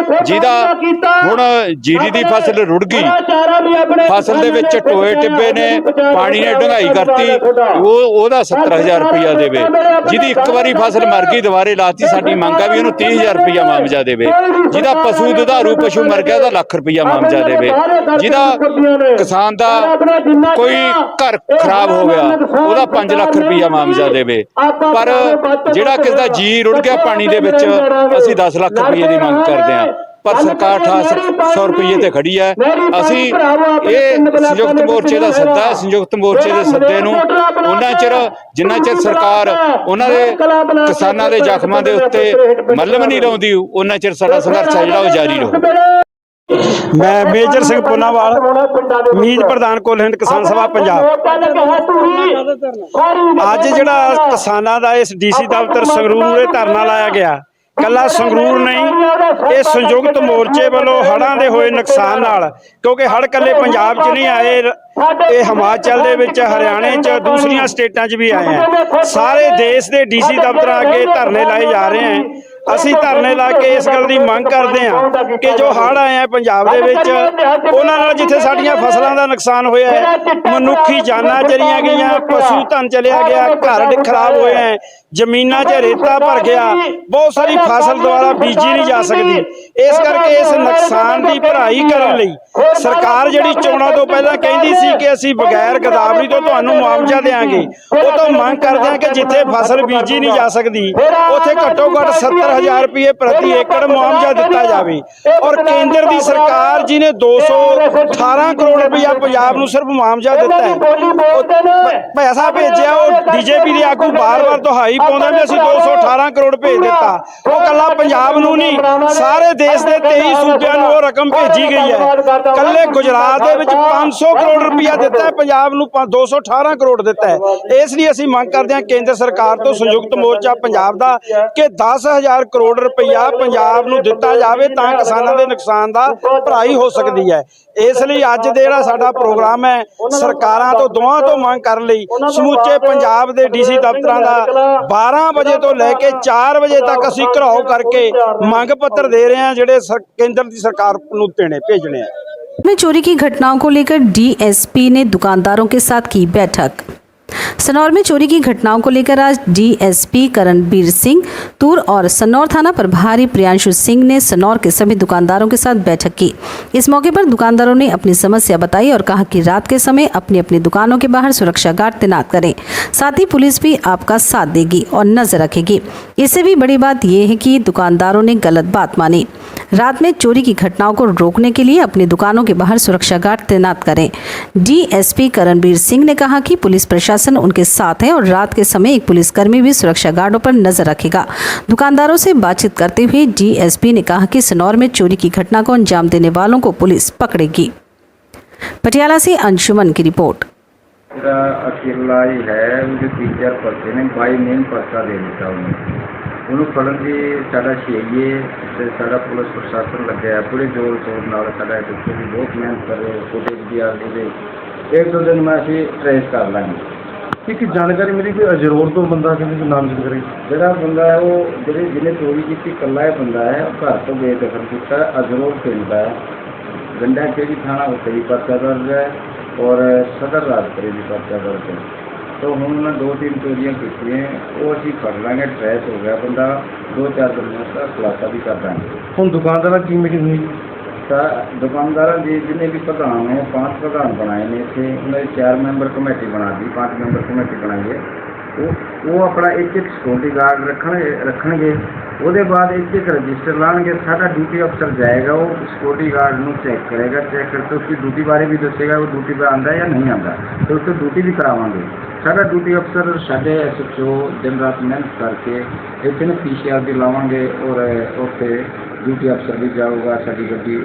Speaker 15: ਜਿਹਦਾ ਹੁਣ ਜੀਰੀ ਦੀ ਫਸਲ ਰੁੜ ਗਈ, ਫਸਲ ਦੇ ਵਿੱਚ ਟੋਏ ਟਿੱਬੇ ਨੇ, ਪਾਣੀ ਨੇ ਡੂੰਘਾਈ ਕਰਤੀ, ਉਹਦਾ 70,000 ਰੁਪਈਆ ਦੇਵੇ। ਜਿਹਦੀ ਇੱਕ ਵਾਰੀ ਫਸਲ ਮਰ ਗਈ, ਦੁਬਾਰੇ ਲਾਤੀ, ਸਾਡੀ ਮੰਗ ਆ ਵੀ ਉਹਨੂੰ 30,000 ਰੁਪਈਆ ਮੁਆਵਜ਼ਾ ਦੇਵੇ। ਜਿਹਦਾ ਪਸ਼ੂ ਦੁਧਾਰੂ ਪਸ਼ੂ ਮਰ ਗਿਆ, ਉਹਦਾ 1 ਲੱਖ ਰੁਪਈਆ ਮੁਆਵਜ਼ਾ ਦੇਵੇ। ਜਿਹਦਾ ਕਿਸਾਨ ਦਾ ਕੋਈ ਘਰ ਖਰਾਬ ਹੋ ਗਿਆ, ਉਹਦਾ 5 ਲੱਖ ਰੁਪਈਆ ਮੁਆਵਜ਼ਾ ਦੇਵੇ। ਪਰ ਜਿਹੜਾ ਕਿਸੇ ਦਾ ਜੀ ਰੁੜ ਗਿਆ ਪਾਣੀ ਦੇ ਵਿੱਚ, ਅਸੀਂ 10 ਲੱਖ ਰੁਪਈਏ ਦੀ ਮੰਗ ਕਰਦੇ ਹਾਂ। ਪਰ ਸਰਕਾਰ 6800 ਰੁਪਈਏ ਤੇ ਖੜੀ ਹੈ। ਅਸੀਂ ਇਹ ਸੰਯੁਕਤ ਮੋਰਚੇ ਦਾ ਸੱਦਾ ਹੈ। ਸੰਯੁਕਤ ਮੋਰਚੇ ਦੇ ਸੱਦੇ ਨੂੰ ਉਹਨਾਂ ਚਿਰ ਜਿੰਨਾ ਚਿਰ ਸਰਕਾਰ ਉਹਨਾਂ ਦੇ ਕਿਸਾਨਾਂ ਦੇ ਜ਼ਖਮਾਂ ਦੇ ਉੱਤੇ ਮੱਲਮ ਨਹੀਂ ਲਾਉਂਦੀ, ਉਹਨਾਂ ਚਿਰ ਸਾਡਾ ਸੰਘਰਸ਼ ਹੈ ਜਿਹੜਾ ਉਹ ਜਾਰੀ ਰਹੂ।
Speaker 16: ਮੈਂ ਮੇਜਰ ਸਿੰਘ ਪੁਨਾਵਾਲ, ਮੀਤ ਪ੍ਰਧਾਨ ਕੁੱਲ ਹਿੰਦ ਕਿਸਾਨ ਸਭਾ ਪੰਜਾਬ। ਅੱਜ ਜਿਹੜਾ ਕਿਸਾਨਾਂ ਦਾ ਇਸ DC ਦਫ਼ਤਰ ਸੰਗਰੂਰ ਧਰਨਾ ਲਾਇਆ ਗਿਆ, ਕੱਲਾ ਸੰਗਰੂਰ ਨਹੀਂ, ਇਹ ਸੰਯੁਕਤ ਮੋਰਚੇ ਵੱਲੋਂ ਹੜ੍ਹਾਂ ਦੇ ਹੋਏ ਨੁਕਸਾਨ ਨਾਲ, ਕਿਉਂਕਿ ਹੜ੍ਹ ਕੱਲੇ ਪੰਜਾਬ 'ਚ ਨਹੀਂ ਆਏ, ਇਹ ਹਿਮਾਚਲ ਦੇ ਵਿੱਚ, ਹਰਿਆਣੇ 'ਚ, ਦੂਸਰੀਆਂ ਸਟੇਟਾਂ 'ਚ ਵੀ ਆਏ ਆ। ਸਾਰੇ ਦੇਸ਼ ਦੇ DC ਦਫ਼ਤਰਾਂ ਅੱਗੇ ਧਰਨੇ ਲਾਏ ਜਾ ਰਹੇ ਆ। ਅਸੀਂ ਧਰਨੇ ਲਾ ਕੇ ਇਸ ਗੱਲ ਦੀ ਮੰਗ ਕਰਦੇ ਹਾਂ ਕਿ ਜੋ ਹੜ੍ਹ ਆਏ ਆ ਪੰਜਾਬ ਦੇ ਵਿੱਚ, ਉਹਨਾਂ ਨਾਲ ਜਿੱਥੇ ਸਾਡੀਆਂ ਫਸਲਾਂ ਦਾ ਨੁਕਸਾਨ ਹੋਇਆ ਹੈ, ਮਨੁੱਖੀ ਜਾਨਾਂ ਚਲੀਆਂ ਗਈਆਂ, ਪਸ਼ੂ ਧਨ ਚਲਿਆ ਗਿਆ, ਘਰ ਖਰਾਬ ਹੋਏ ਹੈ, ਜ਼ਮੀਨਾਂ 'ਚ ਰੇਤਾ ਭਰ ਗਿਆ, ਬਹੁਤ ਸਾਰੀ ਫਸਲ ਦੁਆਰਾ ਬੀਜੀ ਨਹੀਂ ਜਾ ਸਕਦੀ। ਇਸ ਕਰਕੇ ਇਸ ਨੁਕਸਾਨ ਦੀ ਭਰਾਈ ਕਰਨ ਲਈ ਸਰਕਾਰ ਜਿਹੜੀ ਚੋਣਾਂ ਤੋਂ ਪਹਿਲਾਂ ਕਹਿੰਦੀ ਸੀ ਕਿ ਅਸੀਂ ਬਗੈਰ ਗਦਾਵਰੀ ਤੋਂ ਤੁਹਾਨੂੰ ਮੁਆਵਜ਼ਾ ਦੇਵਾਂਗੇ, ਉਹ ਤੋਂ ਮੰਗ ਕਰਦੇ ਹਾਂ ਕਿ ਜਿੱਥੇ ਫਸਲ ਬੀਜੀ ਨਹੀਂ ਜਾ ਸਕਦੀ ਉੱਥੇ ਘੱਟੋ ਘੱਟ 70,000 ਰੁਪਏ ਪ੍ਰਤੀ ਏਕੜ ਮੁਆਵਜ਼ਾ ਦਿੱਤਾ ਜਾਵੇ। ਔਰ ਕੇਂਦਰ ਦੀ ਸਰਕਾਰ ਜੀ ਨੇ 218 ਕਰੋੜ ਰੁਪਇਆ ਪੰਜਾਬ ਨੂੰ ਸਿਰਫ ਮੁਆਵਜ਼ਾ ਦਿੱਤਾ ਹੈ। ਪੈਸਾ ਭੇਜਿਆ, ਉਹ ਬੀਜੇਪੀ ਦੇ ਆਗੂ ਬਾਰ-ਬਾਰ ਦੁਹਾਈ ਪਾਉਂਦੇ ਵੀ ਅਸੀਂ 218 ਕਰੋੜ ਭੇਜ ਦਿੱਤਾ। ਉਹ ਕੱਲਾ ਪੰਜਾਬ ਨੂੰ ਨਹੀਂ, ਸਾਰੇ ਦੇਸ਼ ਦੇ 23 ਸੂਬਿਆਂ ਨੂੰ ਉਹ ਰਕਮ ਭੇਜੀ ਗਈ ਹੈ। ਕੱਲੇ ਗੁਜਰਾਤ ਦੇ ਵਿੱਚ 500 ਕਰੋੜ ਰੁਪਇਆ ਦਿੱਤਾ ਹੈ, ਪੰਜਾਬ ਨੂੰ 218 ਕਰੋੜ ਦਿੱਤਾ ਹੈ। ਇਸ ਲਈ ਅਸੀਂ ਮੰਗ ਕਰਦੇ ਹਾਂ ਕੇਂਦਰ ਸਰਕਾਰ ਤੋਂ, ਸੰਯੁਕਤ ਮੋਰਚਾ ਪੰਜਾਬ ਦਾ, ਕਿ 10,000 ਕਰੋੜ ਰੁਪਇਆ ਪੰਜਾਬ ਨੂੰ ਦਿੱਤਾ ਜਾਵੇ ਤਾਂ ਕਿਸਾਨਾਂ ਦੇ ਨੁਕਸਾਨ ਦਾ ਭਰਾਈ ਹੋ ਸਕਦੀ ਹੈ। ਇਸ ਲਈ ਅੱਜ ਦੇ ਜਿਹੜਾ ਸਾਡਾ ਪ੍ਰੋਗਰਾਮ ਹੈ, ਸਰਕਾਰਾਂ ਤੋਂ ਦੋਵਾਂ ਤੋਂ ਮੰਗ ਕਰਨ ਲਈ ਸਮੁੱਚੇ ਪੰਜਾਬ ਦੇ ਡੀਸੀ ਦਫ਼ਤਰਾਂ ਦਾ 12 ਵਜੇ ਤੋਂ ਲੈ ਕੇ 4 ਵਜੇ तक ਅਸੀਂ ਘਰਾਓ करके ਮੰਗ पत्र दे रहे हैं, ਜਿਹੜੇ केंद्र की सरकार ਨੂੰ भेजने हैं।
Speaker 1: में चोरी की घटनाओं को लेकर डीएसपी ने दुकानदारों के साथ की बैठक। सनौर में चोरी की घटनाओं को लेकर आज डीएसपी करणबीर सिंह तूर और सनौर थाना प्रभारी प्रियांशु सिंह ने सनौर के सभी दुकानदारों के साथ बैठक की। इस मौके पर दुकानदारों ने अपनी समस्या बताई और कहा कि रात के समय अपनी अपनी दुकानों के बाहर सुरक्षा गार्ड तैनात करें, साथ ही पुलिस भी आपका साथ देगी और नजर रखेगी। इससे भी बड़ी बात यह है कि दुकानदारों ने गलत बात मानी। रात में चोरी की घटनाओं को रोकने के लिए अपनी दुकानों के बाहर सुरक्षा गार्ड तैनात करें। डीएसपी करणबीर सिंह ने कहा कि पुलिस प्रशासन उनके साथ है और रात के समय एक पुलिसकर्मी भी सुरक्षा गार्डों पर नजर रखेगा। दुकानदारों से बातचीत करते हुए डीएसपी ने कहा कि सनौर में चोरी की घटना को अंजाम देने वालों को पुलिस पकड़ेगी। पटियाला से अंशुमन की रिपोर्ट।
Speaker 17: अकेला ही है, मुझे 3-4 पर्चे ने बाई नेम पर्चा दे दिता उन्होंने फड़न की साढ़ा छेइए साढ़ा पुलिस प्रशासन लगे है पूरे जोर शोर नाल साढ़ा बच्चे भी बहुत मेहनत कर रहे फुटेज भी आ रही 1-2 दिन में अभी ट्रेस कर लेंगे।
Speaker 18: एक जानकारी मिली कि अजरोल तो बंदा नाम जिक्र
Speaker 17: जोड़ा बंदा है वो जिन्हें चोरी की कला ही बंदा है घर तो बेदखल किया अजरोल पिंड का है। गंडा केड़ी थाना उत्ते भी पर्चा दर्ज है और सदर राजपुरी भी पर्चा दर्ज है। तो हम उन्होंने 2-3 चोरियां की वो अभी फड़ लेंगे, ट्रैस हो गया बंदा, 2-4 दिन में उसका खुलासा भी कर देंगे।
Speaker 18: हम दुकानदार की मीटिंग हुई
Speaker 17: दुकानदार जिन्हें भी प्रधान है 5 प्रधान बनाए ने थे, उन्होंने 4 मैंबर कमेटी बना दी, 5 मैंबर कमेटी बनाई है। वो अपना एक सिक्योरिटी गार्ड रखणगे ਉਹਦੇ बाद एक रजिस्टर लाएंगे। सारा ड्यूटी अफसर जाएगा, वो सिक्योरिटी गार्ड में चेक करेगा, चेक करके उसकी ड्यूटी बारे भी दसेगा वो ड्यूटी पर आंदा या नहीं आंदा, तो उससे ड्यूटी भी करावांगे। सारा ड्यूटी अफसर साढ़े SHO दिन रात मेहनत करके इतने PCR भी लावांगे और उत्थे ड्यूटी अफसर भी जाऊगा, साड़ी गड्डी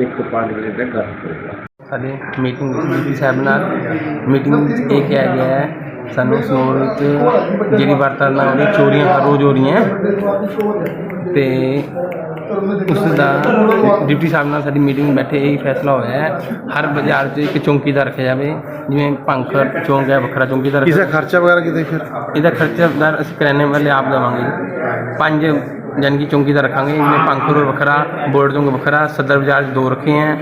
Speaker 17: 1 ਤੋਂ 5 ਵਜੇ तक गश्त करेगा।
Speaker 19: साढ़े मीटिंग डी साहब नाल मीटिंग ये किया गया है ਸਾਨੂੰ ਸਨੌਰ ਵਿੱਚ ਜਿਹੜੀ ਵਾਰਤਾਲਾਪ ਨਾਲ ਚੋਰੀਆਂ ਹਰ ਰੋਜ਼ ਹੋ ਰਹੀਆਂ ਤੇ ਉਸ ਦਾ ਡਿਪਟੀ ਸਾਹਿਬ ਨਾਲ ਸਾਡੀ ਮੀਟਿੰਗ ਬੈਠੇ ਇਹੀ ਫੈਸਲਾ ਹੋਇਆ ਹੈ ਹਰ ਬਾਜ਼ਾਰ 'ਚ ਇੱਕ ਚੌਂਕੀਦਾਰ ਰੱਖਿਆ ਜਾਵੇ, ਜਿਵੇਂ ਭੰਖਰ ਚੌਂਕ ਹੈ ਵੱਖਰਾ ਚੌਂਕੀਦਾਰ।
Speaker 18: ਇਹਦਾ ਖਰਚਾ ਵਗੈਰਾ ਕਿਤੇ ਫਿਰ
Speaker 19: ਇਹਦਾ ਖਰਚਾਦਾਰ ਅਸੀਂ ਕਰਿਆਨੇ ਵਾਲੇ ਆਪ ਦੇਵਾਂਗੇ। 5 यानी कि चौंकीदार रखेंगे, इनमें पंखर वखरा, बोर्ड चौंक वखरा, सदर बाजार 2 रखे हैं,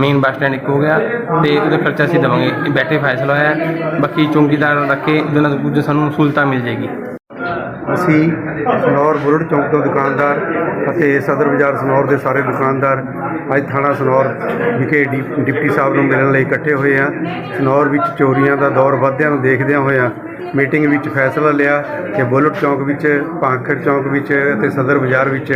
Speaker 19: मेन बस स्टैंड 1 हो गया तो उसका खर्चा असीं देवांगे। बैठे फैसला है, बाकी चौंकीदार रख के उन्होंने कुछ सानूं सहूलतां मिल जाएगी।
Speaker 18: ਅਸੀਂ ਸਨੌਰ ਬੁਲਟ ਚੌਂਕ ਤੋਂ ਦੁਕਾਨਦਾਰ ਅਤੇ ਸਦਰ ਬਾਜ਼ਾਰ ਸਨੌਰ ਦੇ ਸਾਰੇ ਦੁਕਾਨਦਾਰ ਅੱਜ ਥਾਣਾ ਸਨੌਰ ਵਿਖੇ ਡਿਪਟੀ ਸਾਹਿਬ ਨੂੰ ਮਿਲਣ ਲਈ ਇਕੱਠੇ ਹੋਏ ਹਾਂ। ਸਨੌਰ ਵਿੱਚ ਚੋਰੀਆਂ ਦਾ ਦੌਰ ਵਧਦਿਆਂ ਨੂੰ ਦੇਖਦਿਆਂ ਹੋਇਆਂ ਮੀਟਿੰਗ ਵਿੱਚ ਫੈਸਲਾ ਲਿਆ ਕਿ ਬੁਲਟ ਚੌਂਕ ਵਿੱਚ, ਭਾਖੜ ਚੌਂਕ ਵਿੱਚ ਅਤੇ ਸਦਰ ਬਾਜ਼ਾਰ ਵਿੱਚ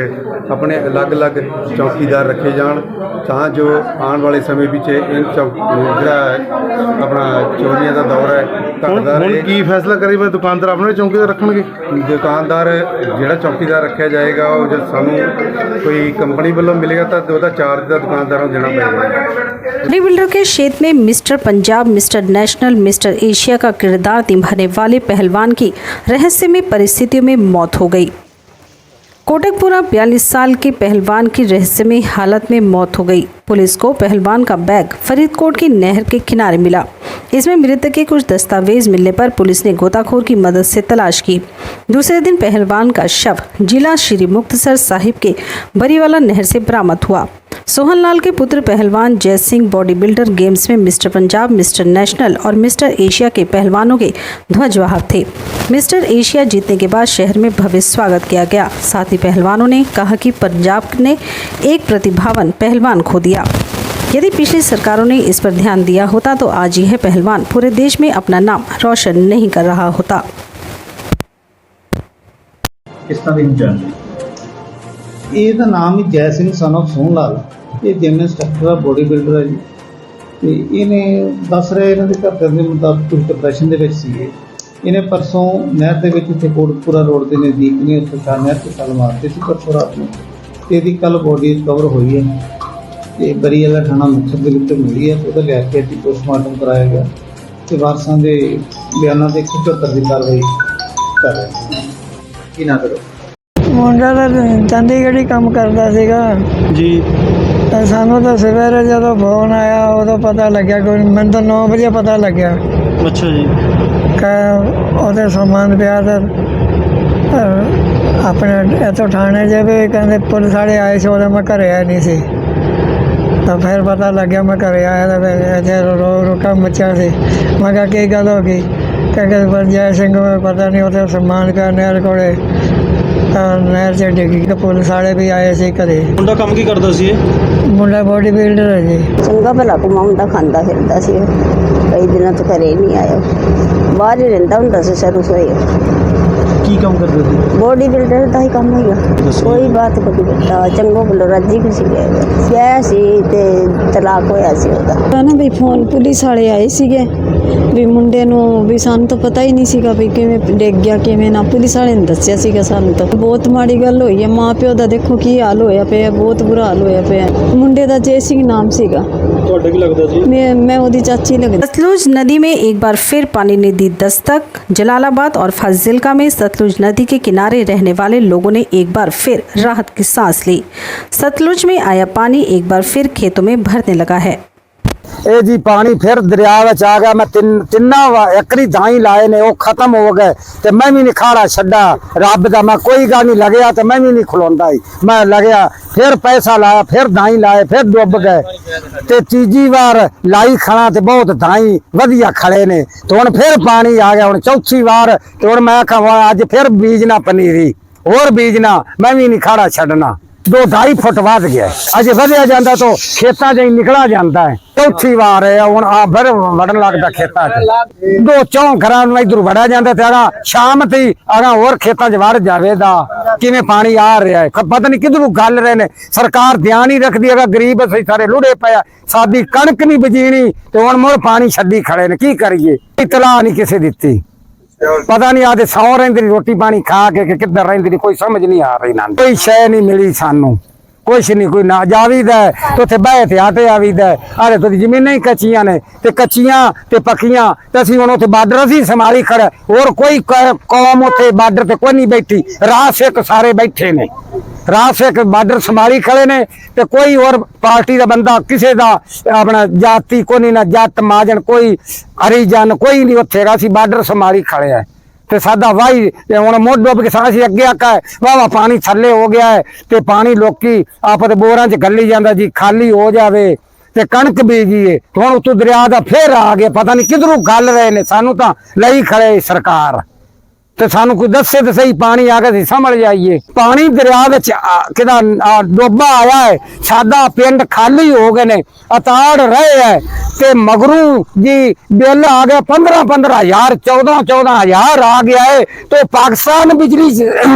Speaker 18: ਆਪਣੇ ਅਲੱਗ-ਅਲੱਗ ਚੌਕੀਦਾਰ ਰੱਖੇ ਜਾਣ ਤਾਂ ਜੋ ਆਉਣ ਵਾਲੇ ਸਮੇਂ ਵਿੱਚ ਇਹ ਜਿਹੜਾ ਆਪਣਾ ਚੋਰੀਆਂ ਦਾ ਦੌਰ ਹੈ ਘਟਦਾ ਰਹੇ। ਕੀ ਫੈਸਲਾ ਕਰੀ ਮੈਂ ਦੁਕਾਨਦਾਰ ਆਪਣੇ ਚੌਕੀਦਾਰ ਰੱਖਣਗੇ? ਦੁਕਾਨਦਾਰ ਜਿਹੜਾ ਚੌਕੀਦਾਰ ਰੱਖਿਆ ਜਾਏਗਾ ਉਹ ਜਦ ਸਾਨੂੰ ਕੋਈ ਕੰਪਨੀ ਵੱਲੋਂ मिलेगा तो ਉਹਦਾ ਚਾਰਜ ਦਾ ਦੁਕਾਨਦਾਰਾਂ ਨੂੰ ਦੇਣਾ ਪਏਗਾ।
Speaker 1: बॉडी बिल्डर के क्षेत्र में mister Punjab, mister national, mister Asia का किरदार निभाने वाले पहलवान की रहस्यमय परिस्थितियों में मौत हो गई। कोटकपुरा 42 साल के पहलवान की रहस्यमय हालत में मौत हो गई। पुलिस को पहलवान का बैग फरीदकोट की नहर के किनारे मिला। इसमें मृतक के कुछ दस्तावेज मिलने पर पुलिस ने गोताखोर की मदद से तलाश की। दूसरे दिन पहलवान का शव जिला श्री मुक्तसर साहिब के बरीवाला नहर से बरामद हुआ। सोहनलाल के पुत्र पहलवान जय सिंह बॉडी बिल्डर गेम्स में मिस्टर पंजाब, मिस्टर नेशनल और मिस्टर एशिया के पहलवानों के ध्वजवाहक थे। मिस्टर एशिया जीतने के बाद शहर में भव्य स्वागत किया गया। साथ ही पहलवानों ने कहा कि पंजाब ने एक प्रतिभावान पहलवान खो दिया। यदि पिछली सरकारों ने इस पर ध्यान दिया होता तो आज यह पहलवान पूरे देश में अपना नाम रोशन नहीं कर रहा होता।
Speaker 20: ਇਹਦਾ ਨਾਮ ਹੀ ਜੈ ਸਿੰਘ ਸਨ ਆਫ ਸੋਹਣ ਲਾਲ। ਇਹ ਜਿਮ ਇੰਸਟ੍ਰਕਟਰ ਆ, ਬੋਡੀ ਬਿਲਡਰ ਹੈ ਜੀ। ਤੇ ਇਹਨੇ ਦੱਸ ਰਹੇ ਇਹਨਾਂ ਦੇ ਘਰਦਿਆਂ ਦੇ ਮੁਤਾਬਕ ਕੁਝ ਡਿਪਰੈਸ਼ਨ ਦੇ ਵਿੱਚ ਸੀਗੇ। ਇਹਨੇ ਪਰਸੋਂ ਨਹਿਰ ਦੇ ਵਿੱਚ ਇੱਥੇ ਕੋਟਕਪੂਰਾ ਰੋਡ ਦੇ ਨਜ਼ਦੀਕ ਨੇ ਉੱਥੇ ਸ਼ਾਹ ਨਹਿਰ 'ਤੇ ਛਾਲ ਮਾਰਤੀ ਸੀ ਪਰਸੋਂ ਰਾਤ ਨੂੰ। ਤੇ ਇਹਦੀ ਕੱਲ੍ਹ ਬੋਡੀ ਰਿਕਵਰ ਹੋਈ ਹੈ ਤੇ ਬਰੀ ਵਾਲਾ ਥਾਣਾ ਮੁਕਤਸਰ ਦੇ ਵਿੱਚ ਮਿਲੀ ਹੈ। ਉਹਦਾ ਲੈ ਕੇ ਅਸੀਂ ਪੋਸਟਮਾਰਟਮ ਕਰਾਇਆ ਗਿਆ ਤੇ ਵਾਰਸਾਂ ਦੇ ਬਿਆਨਾਂ ਦੇ 174 ਦੀ ਕਾਰਵਾਈ ਕਰ ਰਹੇ ਹਾਂ। ਕੀ ਨਾ ਕਰੋ
Speaker 21: ਮੁੰਡਾ ਤਾਂ ਚੰਡੀਗੜ੍ਹ ਹੀ ਕੰਮ ਕਰਦਾ ਸੀਗਾ ਜੀ। ਤਾਂ ਸਾਨੂੰ ਤਾਂ ਸਵੇਰੇ ਜਦੋਂ ਫੋਨ ਆਇਆ ਉਦੋਂ ਪਤਾ ਲੱਗਿਆ ਕਿ ਮੈਨੂੰ ਤਾਂ 9 ਵਜੇ ਪਤਾ ਲੱਗਿਆ। ਅੱਛਾ ਜੀ। ਕਿ ਉਹਦੇ ਸਮਾਨ ਪਿਆ ਤਾਂ ਆਪਣੇ ਇੱਥੋਂ ਥਾਣੇ ਜਾਵੇ, ਕਹਿੰਦੇ ਪੁਲਿਸ ਵਾਲੇ ਆਏ ਸੀ, ਉਦੋਂ ਮੈਂ ਘਰੇ ਆਇਆ ਨਹੀਂ ਸੀ। ਤਾਂ ਫਿਰ ਪਤਾ ਲੱਗਿਆ ਮੈਂ ਘਰੇ ਆਇਆ ਤਾਂ ਇੱਥੇ ਰੋਕਾ ਮੱਚਿਆ ਸੀ। ਮੈਂ ਕਿਹਾ ਕੀ ਗੱਲ ਹੋ ਗਈ? ਕਹਿੰਦੇ ਜੈ ਸਿੰਘ ਪਤਾ ਨਹੀਂ ਉਹਦੇ ਸਮਾਨ ਪਿਆ ਨਹਿਰ ਕੋਲੇ, ਨਹਿਰ 'ਚ ਡਿੱਗੀ। ਪੁਲਿਸ ਵਾਲੇ ਵੀ ਆਏ ਸੀ ਘਰੇ।
Speaker 22: ਮੁੰਡਾ ਕੰਮ ਕੀ ਕਰਦਾ ਸੀ ਇਹ?
Speaker 21: ਮੁੰਡਾ ਬੋਡੀ ਬਿਲਡਰ ਹੈ ਜੀ।
Speaker 23: ਚੰਗਾ ਭਲਾ ਕਮਾਉਂਦਾ ਖਾਂਦਾ ਫਿਰਦਾ ਸੀ। ਕਈ ਦਿਨਾਂ ਤੋਂ ਘਰੇ ਨਹੀਂ ਆਇਆ, ਬਾਹਰ ਹੀ ਰਹਿੰਦਾ ਹੁੰਦਾ ਸੀ ਸ਼ੁਰੂ ਤੋਂ ਹੀ।
Speaker 22: ਕੀ ਕੰਮ ਕਰਦਾ ਸੀ?
Speaker 23: ਬੋਡੀ ਬਿਲਡਰ ਦਾ ਹੀ ਕੰਮ ਹੈਗਾ। ਕੋਈ ਬਾਤ ਕੋਈ ਬਤਾ ਚੰਗੋ ਭਲਾ ਰਾਜੀ ਖੁਸ਼ੀ ਗਿਆ ਸੀ ਤੇ ਤਲਾਕ ਹੋਇਆ ਸੀ ਉਹਦਾ ਨਾ ਵੀ ਫੋਨ ਪੁਲਿਸ ਵਾਲੇ ਆਏ ਸੀਗੇ ਵੀ ਮੁੰਡੇ ਨੂੰ ਵੀ ਸਾਨੂੰ ਤਾਂ ਪਤਾ ਹੀ ਨਹੀਂ ਸੀਗਾ ਵੀ ਕਿਵੇਂ ਡਿੱਗ ਗਿਆ ਕਿਵੇਂ ਨਾ। ਪੁਲਿਸ ਵਾਲੇ ਨੇ ਦੱਸਿਆ ਸੀਗਾ ਸਾਨੂੰ। ਤਾਂ ਬਹੁਤ ਮਾੜੀ ਗੱਲ ਹੋਈ ਹੈ। ਮਾਂ ਪਿਓ ਦਾ ਦੇਖੋ ਕੀ ਹਾਲ ਹੋਇਆ ਪਿਆ, ਬਹੁਤ ਬੁਰਾ ਹਾਲ ਹੋਇਆ ਪਿਆ। ਮੁੰਡੇ ਦਾ जय सिंह नाम सीगा।
Speaker 22: ਤੁਹਾਡੇ ਕੀ ਲੱਗਦਾ ਜੀ?
Speaker 23: मैं ਉਹਦੀ ਚਾਚੀ लगती।
Speaker 1: सतलुज नदी में एक बार फिर पानी ने दी दस्तक। जलालाबाद और फाजिल्का में सतलुज नदी के किनारे रहने वाले लोगों ने एक बार फिर राहत की सांस ली। सतलुज में आया पानी एक बार फिर खेतों में भरने लगा है।
Speaker 24: ਇਹ ਜੀ ਪਾਣੀ ਫਿਰ ਦਰਿਆ ਵਿੱਚ ਆ ਗਿਆ। ਮੈਂ ਤਿੰਨਾਂ ਏਕੜੀ ਦਾਈ ਲਾਏ ਨੇ, ਉਹ ਖਤਮ ਹੋ ਗਏ ਤੇ ਮੈਂ ਵੀ ਨਹੀਂ ਖਾੜਾ ਛੱਡਾ ਰੱਬ ਦਾ। ਮੈਂ ਕੋਈ ਗੱਲ ਨਹੀਂ ਲੱਗਿਆ ਤੇ ਮੈਂ ਵੀ ਨਹੀਂ ਖਲੋਂਦਾ ਹੀ। ਮੈਂ ਲੱਗਿਆ ਫਿਰ ਪੈਸਾ ਲਾਇਆ, ਫਿਰ ਦਾਈ ਲਾਏ, ਫਿਰ ਡੁੱਬ ਗਏ ਤੇ ਤੀਜੀ ਵਾਰ ਲਾਈ ਖਾਣਾ ਤੇ ਬਹੁਤ ਦਾਈ ਵਧੀਆ ਖੜੇ ਨੇ ਤੇ ਹੁਣ ਫਿਰ ਪਾਣੀ ਆ ਗਿਆ। ਹੁਣ ਚੌਥੀ ਵਾਰ ਤੇ ਹੁਣ ਮੈਂ ਕਹਾਂ ਅੱਜ ਫਿਰ ਬੀਜਣਾ ਪਨੀਰੀ, ਹੋਰ ਬੀਜਣਾ। ਮੈਂ ਵੀ ਨਹੀਂ ਖਾੜਾ ਛੱਡਣਾ। 2-2.5 ਫੁੱਟ ਵੱਧ ਗਿਆ, ਅਜੇ ਵਧਿਆ ਜਾਂਦਾ ਤਾਂ ਖੇਤਾਂ 'ਚ ਹੀ ਨਿਕਲਾ ਜਾਂਦਾ ਹੈ। ਚੌਥੀ ਵਾਰ ਹੈ ਹੁਣ ਆ ਫਿਰ ਵੜਨ ਲੱਗਦਾ ਖੇਤਾਂ 'ਚ। 2-4 ਘਰਾਂ ਨੂੰ ਇੱਧਰ ਵੜਿਆ ਜਾਂਦਾ ਤੇ ਆਗਾ ਸ਼ਾਮ ਤੇ ਆਗਾ ਹੋਰ ਖੇਤਾਂ 'ਚ ਵੜ ਜਾਵੇਗਾ। ਕਿਵੇਂ ਪਾਣੀ ਆ ਰਿਹਾ ਹੈ ਪਤਾ ਨਹੀਂ ਕਿੱਧਰੋਂ ਗੱਲ ਰਹੇ ਨੇ। ਸਰਕਾਰ ਧਿਆਨ ਹੀ ਰੱਖਦੀ ਹੈਗਾ, ਗਰੀਬ ਅਸੀਂ ਸਾਰੇ ਲੁੜੇ ਪਏ। ਸਾਡੀ ਕਣਕ ਨਹੀਂ ਬੀਜਣੀ ਤੇ ਹੁਣ ਮੁੜ ਪਾਣੀ ਛੱਡੀ ਖੜੇ ਨੇ। ਕੀ ਕਰੀਏ? ਇਤਲਾਹ ਨਹੀਂ ਕਿਸੇ ਦਿੱਤੀ। ਪਤਾ ਨਹੀਂ ਆਦੇ ਸੌ ਰਹਿੰਦੇ ਰੋਟੀ ਪਾਣੀ ਖਾ ਕੇ ਕਿੱਧਰ ਰਹਿੰਦੇ ਕੋਈ ਸਮਝ ਨਹੀਂ ਆ ਰਹੀ ਨਾ। ਕੋਈ ਸ਼ੈ ਨਹੀਂ ਮਿਲੀ ਸਾਨੂੰ, ਕੁਛ ਨਹੀਂ। ਕੋਈ ਨਾ ਜਾਵੀਦਾ ਤੇ ਉੱਥੇ ਬਹਿ ਤੇ ਆਟੇ ਆਵੀਦਾ। ਆਲੇ ਤੋਂ ਜ਼ਮੀਨਾਂ ਹੀ ਕੱਚੀਆਂ ਨੇ ਤੇ ਕੱਚੀਆਂ ਤੇ ਪੱਕੀਆਂ ਤੇ ਅਸੀਂ ਹੁਣ ਉੱਥੇ ਬਾਰਡਰ ਅਸੀਂ ਸੰਭਾਲੀ ਖੜੇ। ਹੋਰ ਕੋਈ ਕੌਮ ਉੱਥੇ ਬਾਰਡਰ ਤੇ ਕੋਈ ਨਹੀਂ ਬੈਠੀ। ਰਾਸਿਕ ਸਾਰੇ ਬੈਠੇ ਨੇ, ਰਾਸਿਕ ਬਾਰਡਰ ਸੰਭਾਲੀ ਖੜੇ ਨੇ ਤੇ ਕੋਈ ਹੋਰ ਪਾਰਟੀ ਦਾ ਬੰਦਾ ਕਿਸੇ ਦਾ ਆਪਣਾ ਜਾਤੀ ਕੋਈ ਨਹੀਂ, ਨਾ ਜੱਟ ਮਾਜਨ ਕੋਈ ਹਰੀਜਨ ਕੋਈ ਨਹੀਂ ਉੱਥੇ। ਅਸੀਂ ਬਾਰਡਰ ਸੰਭਾਲੀ ਖੜੇ ਆ ਤੇ ਸਾਡਾ ਵਾਹੀ ਹੁਣ ਮੁੱਢ ਡੁੱਬ ਕੇ ਅਸੀਂ ਅੱਗੇ ਆਕਾ ਵਾਵਾ ਪਾਣੀ ਥੱਲੇ ਹੋ ਗਿਆ ਹੈ ਤੇ ਪਾਣੀ ਲੋਕੀ ਆਪਦੇ ਬੋਰਾਂ 'ਚ ਗੱਲੀ ਜਾਂਦਾ ਜੀ ਖਾਲੀ ਹੋ ਜਾਵੇ ਤੇ ਕਣਕ ਬੀਜੀਏ। ਹੁਣ ਉਤੋਂ ਦਰਿਆ ਦਾ ਫੇਰ ਆ ਗਿਆ, ਪਤਾ ਨਹੀਂ ਕਿਧਰੋਂ ਗੱਲ ਰਹੇ ਨੇ। ਸਾਨੂੰ ਤਾਂ ਲਈ ਖੜੇ ਸਰਕਾਰ ਤੇ ਸਾਨੂੰ ਕੋਈ ਦੱਸੇ ਤੇ ਸਹੀ ਪਾਣੀ ਆ ਗਿਆ ਸੀ ਸਮਝ ਜਾਈਏ। ਪਾਣੀ ਦਰਿਆ ਵਿੱਚ ਕਿਦਾ ਡੋਬਾ ਆਇਆ ਹੈ। ਸਾਡਾ ਪਿੰਡ ਖਾਲੀ ਹੋ ਗਏ ਨੇ, ਅਤਾੜ ਰਹੇ ਹੈ ਤੇ ਮਗਰੂ ਜੀ ਬਿੱਲ ਆ ਗਿਆ 15,000 14,000 ਆ ਗਿਆ ਹੈ ਤੇ ਪਾਕਿਸਤਾਨ ਬਿਜਲੀ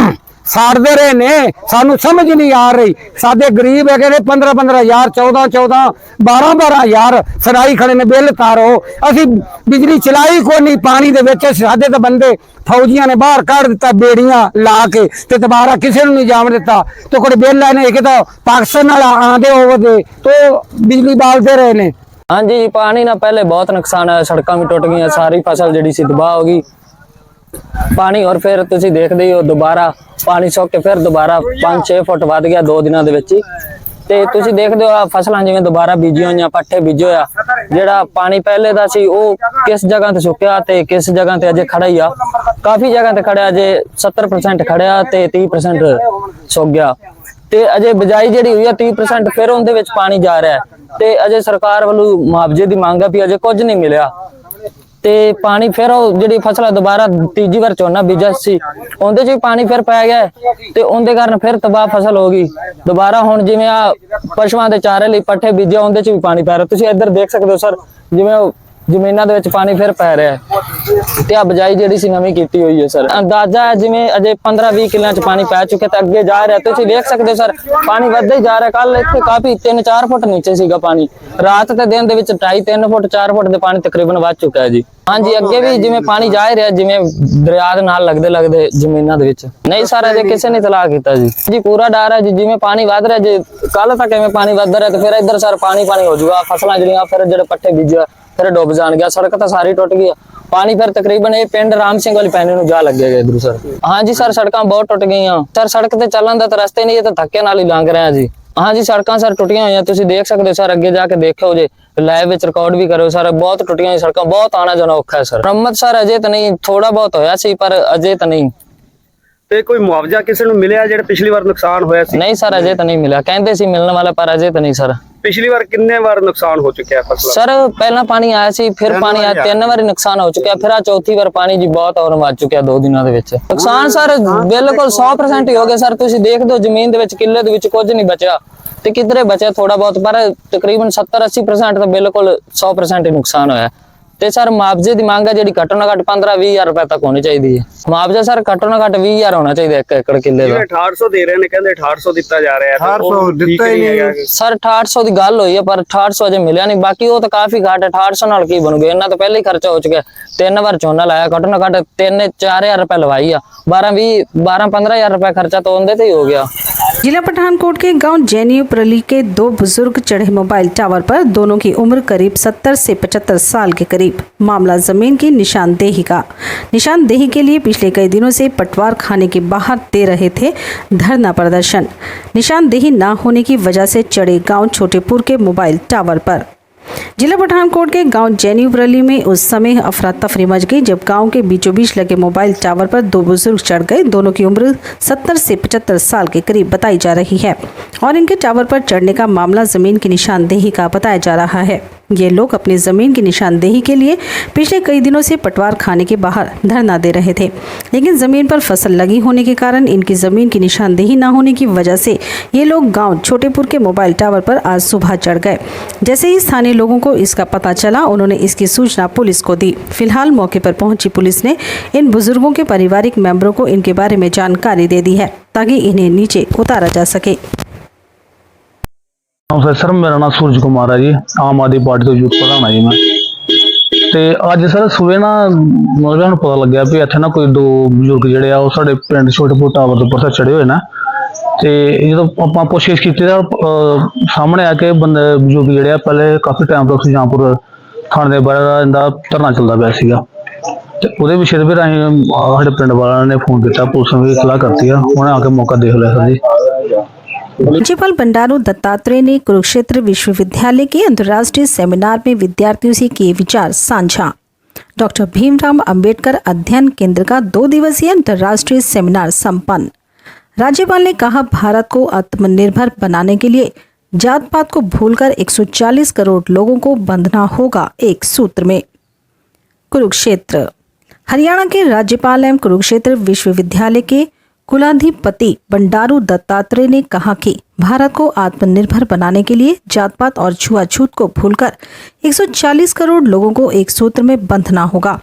Speaker 24: ਸਾੜਦੇ ਰਹੇ ਨੇ। ਸਾਨੂੰ ਸਮਝ ਨਹੀਂ ਆ ਰਹੀ। ਸਾਡੇ ਗਰੀਬ ਹੈਗੇ ਨੇ 15,000 14,000 12,000 ਸਰਾਈ ਖੜੇ ਨੇ ਬਿੱਲ ਤਾਰੋ। ਅਸੀਂ ਬਿਜਲੀ ਚਲਾਈ ਕੋਈ ਨਹੀਂ ਪਾਣੀ ਦੇ ਵਿੱਚ। ਸਾਡੇ ਤਾਂ ਬੰਦੇ ਫੌਜੀਆਂ ਨੇ ਬਾਹਰ ਕੱਢ ਦਿੱਤਾ ਬੇੜੀਆਂ ਲਾ ਕੇ ਤੇ ਦੁਬਾਰਾ ਕਿਸੇ ਨੂੰ ਨਹੀਂ ਜਾਣ ਦਿੱਤਾ ਤੇ ਕੋਈ ਬਿੱਲ ਆਨੇ ਕਿ ਤਾਂ ਪਾਕਿਸਤਾਨ ਨਾਲ ਆਂਦੇ ਹੋਵੇ तो बिजली बालते रहे ने।
Speaker 25: हाँ जी, पानी ना पहले बहुत नुकसान है, सड़क भी टुट गई, सारी फसल जी सी तबाह हो गई पानी। और फिर तुसी देखते ही हो दोबारा पानी सुक के फिर दोबारा 5-6 फुट वध गया 2 दिनों के विच ही। ते तुसी देखदे हो फसलां जिवें दोबारा बीजियां होईयां, पट्ठे बीजे होया, जिहड़ा पानी पहले दा सी वो किस जगह ते सुक्या ते किस जगह ते अजे खड़ा ही आ। काफ़ी जगह ते खड़ा अजे 70% खड़ा ते 30% सुक गया। ਤੇ ਅਜੇ ਬਿਜਾਈ ਜਿਹੜੀ ਹੋਈ ਆ 30% ਫਿਰ ਉਹਦੇ ਵਿੱਚ ਪਾਣੀ ਜਾ ਰਿਹਾ ਹੈ ਤੇ ਅਜੇ ਸਰਕਾਰ ਵੱਲੋਂ ਮੁਆਵਜ਼ੇ ਦੀ ਮੰਗ ਆ ਵੀ ਅਜੇ ਕੁਝ ਨਹੀਂ ਮਿਲਿਆ ਤੇ ਪਾਣੀ ਫਿਰ ਉਹ ਜਿਹੜੀ ਫਸਲ ਦੁਬਾਰਾ ਤੀਜੀ ਵਾਰ ਝੋਨਾ ਬੀਜਿਆ ਸੀ ਉਹਦੇ 'ਚ ਵੀ ਪਾਣੀ ਫਿਰ ਪੈ ਗਿਆ ਤੇ ਉਹਦੇ ਕਾਰਨ ਫਿਰ ਤਬਾਹ ਫਸਲ ਹੋ ਗਈ ਦੁਬਾਰਾ। ਹੁਣ ਜਿਵੇਂ ਆ ਪਸ਼ੂਆਂ ਦੇ ਚਾਰੇ ਲਈ ਪੱਠੇ ਬੀਜਿਆ ਉਹਦੇ 'ਚ ਵੀ ਪਾਣੀ ਪੈ ਰਿਹਾ, ਤੁਸੀਂ ਇੱਧਰ ਦੇਖ ਸਕਦੇ ਹੋ ਸਰ ਜਿਵੇਂ ਉਹ ਜ਼ਮੀਨਾਂ ਦੇ ਵਿੱਚ ਪਾਣੀ ਫਿਰ ਪੈ ਰਿਹਾ ਹੈ ਤੇ ਆ ਬਿਜਾਈ ਜਿਹੜੀ ਸੀ ਨਵੀਂ ਕੀਤੀ ਹੋਈ ਹੈ ਸਰ। ਅੰਦਾਜ਼ਾ ਹੈ ਜਿਵੇਂ ਅਜੇ 15-20 ਕਿੱਲਿਆਂ 'ਚ ਪਾਣੀ ਪੈ ਚੁੱਕਿਆ ਤੇ ਅੱਗੇ ਜਾ ਰਿਹਾ, ਤੁਸੀਂ ਦੇਖ ਸਕਦੇ ਹੋ ਸਰ ਪਾਣੀ ਵੱਧਦਾ ਹੀ ਜਾ ਰਿਹਾ। ਕੱਲ ਇੱਥੇ ਕਾਫੀ 3-4 ਫੁੱਟ ਨੀਚੇ ਸੀਗਾ ਪਾਣੀ, ਰਾਤ ਤੇ ਦਿਨ ਦੇ ਵਿੱਚ 2.5-3 ਫੁੱਟ 4 ਫੁੱਟ ਦੇ ਪਾਣੀ ਤਕਰੀਬਨ ਵੱਧ ਚੁੱਕਾ ਹੈ ਜੀ। ਹਾਂਜੀ ਅੱਗੇ ਵੀ ਜਿਵੇਂ ਪਾਣੀ ਜਾ ਰਿਹਾ ਜਿਵੇਂ ਦਰਿਆ ਦੇ ਨਾਲ ਲੱਗਦੇ ਜ਼ਮੀਨਾਂ ਦੇ ਵਿੱਚ। ਨਹੀਂ ਸਰ ਅਜੇ ਕਿਸੇ ਨੇ ਤਲਾਕ ਕੀਤਾ ਜੀ ਪੂਰਾ ਡਰ ਹੈ ਜੀ ਜਿਵੇਂ ਪਾਣੀ ਵੱਧ ਰਿਹਾ ਜੇ ਕੱਲ ਤੱਕ ਐਵੇਂ ਪਾਣੀ ਵੱਧਦਾ ਰਿਹਾ ਤੇ ਫਿਰ ਇੱਧਰ ਸਰ ਪਾਣੀ ਹੋ ਜਾਊਗਾ, ਫਸਲਾਂ ਜਿਹੜੀਆਂ ਫਿਰ ਜਿਹੜੇ ਪੱਠੇ ਬੀਜਿਆ ਫਿਰ ਡੁੱਬ ਜਾਣਗੇ। ਸੜਕ ਤਾਂ ਸਾਰੀ ਟੁੱਟ ਗਈ ਪਾਣੀ ਫਿਰ ਤਕਰੀਬਨ ਇਹ ਪਿੰਡ ਰਾਮ ਸਿੰਘ ਵਾਲੀ ਪੈਣੀ ਨੂੰ ਜਾ ਲੱਗੇਗਾ ਇਧਰੋਂ ਸਰ। ਹਾਂਜੀ ਸਰ ਸੜਕਾਂ ਬਹੁਤ ਟੁੱਟ ਗਈਆਂ ਸਰ, ਸੜਕ ਤੇ ਚੱਲਣ ਦਾ ਤਾਂ ਰਸਤੇ ਨਹੀਂ, ਇਹ ਤਾਂ ਧੱਕੇ ਨਾਲ ਹੀ ਲੰਘ ਰਹੇ ਆ ਜੀ। ਹਾਂਜੀ ਸੜਕਾਂ ਸਰ ਟੁੱਟੀਆਂ ਹੋਈਆਂ, ਤੁਸੀਂ ਦੇਖ ਸਕਦੇ ਹੋ ਸਰ ਅੱਗੇ ਜਾ ਕੇ ਦੇਖਿਓ ਜੇ ਲਾਈਵ ਵਿੱਚ ਰਿਕਾਰਡ ਵੀ ਕਰਿਓ ਸਰ, ਬਹੁਤ ਟੁੱਟੀਆਂ ਹੋਈਆਂ ਸੜਕਾਂ, ਬਹੁਤ ਆਣਾ ਜਾਣਾ ਔਖਾ ਹੈ ਸਰ। ਮੁਰੰਮਤ ਸਰ ਅਜੇ ਤਾਂ ਨਹੀਂ, ਥੋੜਾ ਬਹੁਤ ਹੋਇਆ ਸੀ ਪਰ ਅਜੇ ਤਾਂ ਨਹੀਂ।
Speaker 22: ਤੇ ਕੋਈ ਮੁਆਵਜ਼ਾ ਕਿਸੇ ਨੂੰ ਮਿਲਿਆ ਜਿਹੜਾ ਪਿਛਲੀ ਵਾਰ ਨੁਕਸਾਨ ਹੋਇਆ ਸੀ?
Speaker 25: ਨਹੀਂ ਸਰ ਅਜੇ ਤਾਂ ਨਹੀਂ ਮਿਲਿਆ, ਕਹਿੰਦੇ ਸੀ ਮਿਲਣ ਵਾਲਾ ਪਰ ਅਜੇ ਤਾਂ ਨਹੀਂ ਸਰ।
Speaker 22: ਪਿਛਲੀ ਵਾਰ ਕਿੰਨੇ ਵਾਰ ਨੁਕਸਾਨ ਹੋ ਚੁੱਕਿਆ ਫਸਲਾਂ?
Speaker 25: ਸਰ ਪਹਿਲਾਂ ਪਾਣੀ ਆਇਆ ਸੀ ਫਿਰ ਪਾਣੀ ਆਇਆ 3 ਵਾਰੀ ਨੁਕਸਾਨ ਹੋ ਚੁੱਕਿਆ, ਫਿਰ ਆ ਚੌਥੀ ਵਾਰ ਪਾਣੀ ਜੀ ਬਹੁਤ ਹੋਰ ਵੱਧ ਚੁੱਕਿਆ 2 ਦਿਨਾਂ ਦੇ ਵਿੱਚ। ਨੁਕਸਾਨ ਸਰ ਬਿਲਕੁਲ 100% ਹੀ ਹੋ ਗਿਆ ਸਰ, ਤੁਸੀਂ ਦੇਖ ਦਿਓ ਜ਼ਮੀਨ ਦੇ ਵਿੱਚ ਕਿੱਲੇ ਦੇ ਵਿੱਚ ਕੁਝ ਨਹੀਂ ਬਚਿਆ ਤੇ ਕਿਧਰੇ ਬਚਿਆ ਥੋੜਾ ਬਹੁਤ, ਪਰ ਤਕਰੀਬਨ 70-80% ਤਾਂ ਬਿਲਕੁਲ 100% ਹੀ ਨੁਕਸਾਨ ਹੋਇਆ। ਤੇ ਸਰ ਮੁਆਵਜ਼ੇ ਦੀ ਮੰਗ ਹੈ ਜਿਹੜੀ ਘੱਟੋ ਨਾ ਘੱਟ 15-20 ਹਜ਼ਾਰ ਰੁਪਏ ਤੱਕ ਹੋਣੀ ਚਾਹੀਦੀ ਹੈ। ਮੁਆਵਜ਼ਾ ਸਰ ਘੱਟੋ ਨਾ ਘੱਟ 20 ਹਜ਼ਾਰ ਹੋਣਾ ਚਾਹੀਦਾ 1 ਏਕੜ ਕਿੱਲੇ ਦਾ।
Speaker 22: 6800 ਦੇ ਰਹੇ ਨੇ, ਕਹਿੰਦੇ 6800 ਦਿੱਤਾ ਜਾ ਰਿਹਾ ਹੈ।
Speaker 18: 6800 ਦਿੱਤਾ ਹੀ ਨਹੀਂ
Speaker 25: ਸਰ, 6800 ਦੀ ਗੱਲ ਹੋਈ ਹੈ ਪਰ 6800 ਅਜੇ ਮਿਲਿਆ ਨਹੀਂ, ਬਾਕੀ ਉਹ ਤਾਂ ਕਾਫੀ ਘੱਟ ਹੈ। 6800 ਨਾਲ ਕੀ ਬਣੂਗਾ, ਇਹਨਾਂ ਤੋਂ ਪਹਿਲਾਂ ਹੀ ਖਰਚਾ ਹੋ ਚੁੱਕਿਆ, 3 ਵਾਰ ਝੋਨਾ ਲਾਇਆ, ਘੱਟੋ ਨਾ ਘੱਟ 3-4 ਹਜ਼ਾਰ ਰੁਪਏ ਲਵਾਈ ਆ, 12-15 ਹਜ਼ਾਰ रुपए खर्चा तो उनके ही हो गया।
Speaker 1: जिला पठानकोट के गांव जैनीपुरली के 2 बुजुर्ग चढ़े मोबाइल टावर पर, दोनों की उम्र करीब 70 से 75 साल के करीब। मामला जमीन की निशानदेही का। निशानदेही के लिए पिछले कई दिनों से पटवार खाने के बाहर दे रहे थे धरना प्रदर्शन। निशानदेही न होने की वजह से चढ़े गांव छोटेपुर के मोबाइल टावर पर। जिला पठानकोट के गांव जैनीपुरली में उस समय अफरा तफरी मच गई जब गांव के बीचों बीच लगे मोबाइल टावर पर 2 बुजुर्ग चढ़ गए। दोनों की उम्र 70 से 75 साल के करीब बताई जा रही है और इनके टावर पर चढ़ने का मामला जमीन की निशानदेही का बताया जा रहा है। ये लोग अपनी जमीन की निशानदेही के लिए पिछले कई दिनों से पटवार खाने के बाहर धरना दे रहे थे, लेकिन जमीन पर फसल लगी होने के कारण इनकी जमीन की निशानदेही न होने की वजह से ये लोग गांव छोटेपुर के मोबाइल टावर पर आज सुबह चढ़ गए। जैसे ही स्थानीय लोगों को इसका पता चला, उन्होंने इसकी सूचना पुलिस को दी। फिलहाल मौके पर पहुंची पुलिस ने इन बुजुर्गों के पारिवारिक मेंबरों को इनके बारे में जानकारी दे दी है ताकि इन्हें नीचे उतारा जा सके।
Speaker 2: सर मेरा नाम सूरज कुमार है जी, आम आदमी पार्टी तो यूथ प्रधान है जी मैं। ਤੇ ਅੱਜ ਸਰ ਸਵੇਰੇ ਨਾ ਮਤਲਬ ਸਾਨੂੰ ਪਤਾ ਲੱਗਿਆ ਵੀ ਇੱਥੇ ਨਾ ਕੋਈ 2 ਬਜ਼ੁਰਗ ਜਿਹੜੇ ਆ ਉਹ ਸਾਡੇ ਪਿੰਡ ਛੋਟੇਪੁਰ ਟਾਵਰ ਦੇ ਉੱਪਰ ਚੜੇ ਹੋਏ ਨਾ, ਤੇ ਜਦੋਂ ਆਪਾਂ ਪੁੱਛਗਿੱਛ ਕੀਤੀ ਤਾਂ ਸਾਹਮਣੇ ਆ ਕੇ ਬੰਦੇ ਬਜ਼ੁਰਗ ਜਿਹੜੇ ਆ ਪਹਿਲੇ ਕਾਫੀ ਟਾਈਮ ਤੋਂ ਸੁਜਾਨਪੁਰ ਥਾਣੇ ਦੇ ਬਾਹਰ ਇਹਦਾ ਧਰਨਾ ਚੱਲਦਾ ਪਿਆ ਸੀਗਾ, ਤੇ ਉਹਦੇ ਵਿਸ਼ੇ ਤੇ ਫਿਰ ਅਸੀਂ ਸਾਡੇ ਪਿੰਡ ਵਾਲਿਆਂ ਨੇ ਫੋਨ ਕੀਤਾ, ਪੁਲਿਸ ਨੂੰ ਵੀ ਇਤਲਾਹ ਕਰਤੀ ਆ, ਉਹਨੇ ਆ ਕੇ ਮੌਕਾ ਦੇਖ लिया सर जी।
Speaker 1: राज्यपाल बंडारू दत्तात्रेय ने कुरुक्षेत्र विश्वविद्यालय के अंतर्राष्ट्रीय सेमिनार में विद्यार्थियों से किए विचार साझा। डॉक्टर भीमराव अंबेडकर अध्ययन केंद्र का 2 दिवसीय अंतर्राष्ट्रीय सेमिनार संपन्न। राज्यपाल ने कहा, भारत को आत्मनिर्भर बनाने के लिए जात पात को भूलकर 140 करोड़ लोगों को बंधना होगा एक सूत्र में। कुरुक्षेत्र। हरियाणा के राज्यपाल एवं कुरुक्षेत्र विश्वविद्यालय के कुलाधिपति बंडारू दत्तात्रेय ने कहा कि भारत को आत्मनिर्भर बनाने के लिए जात पात और छुआछूत को भूलकर 140 करोड़ लोगों को एक सूत्र में बंधना होगा।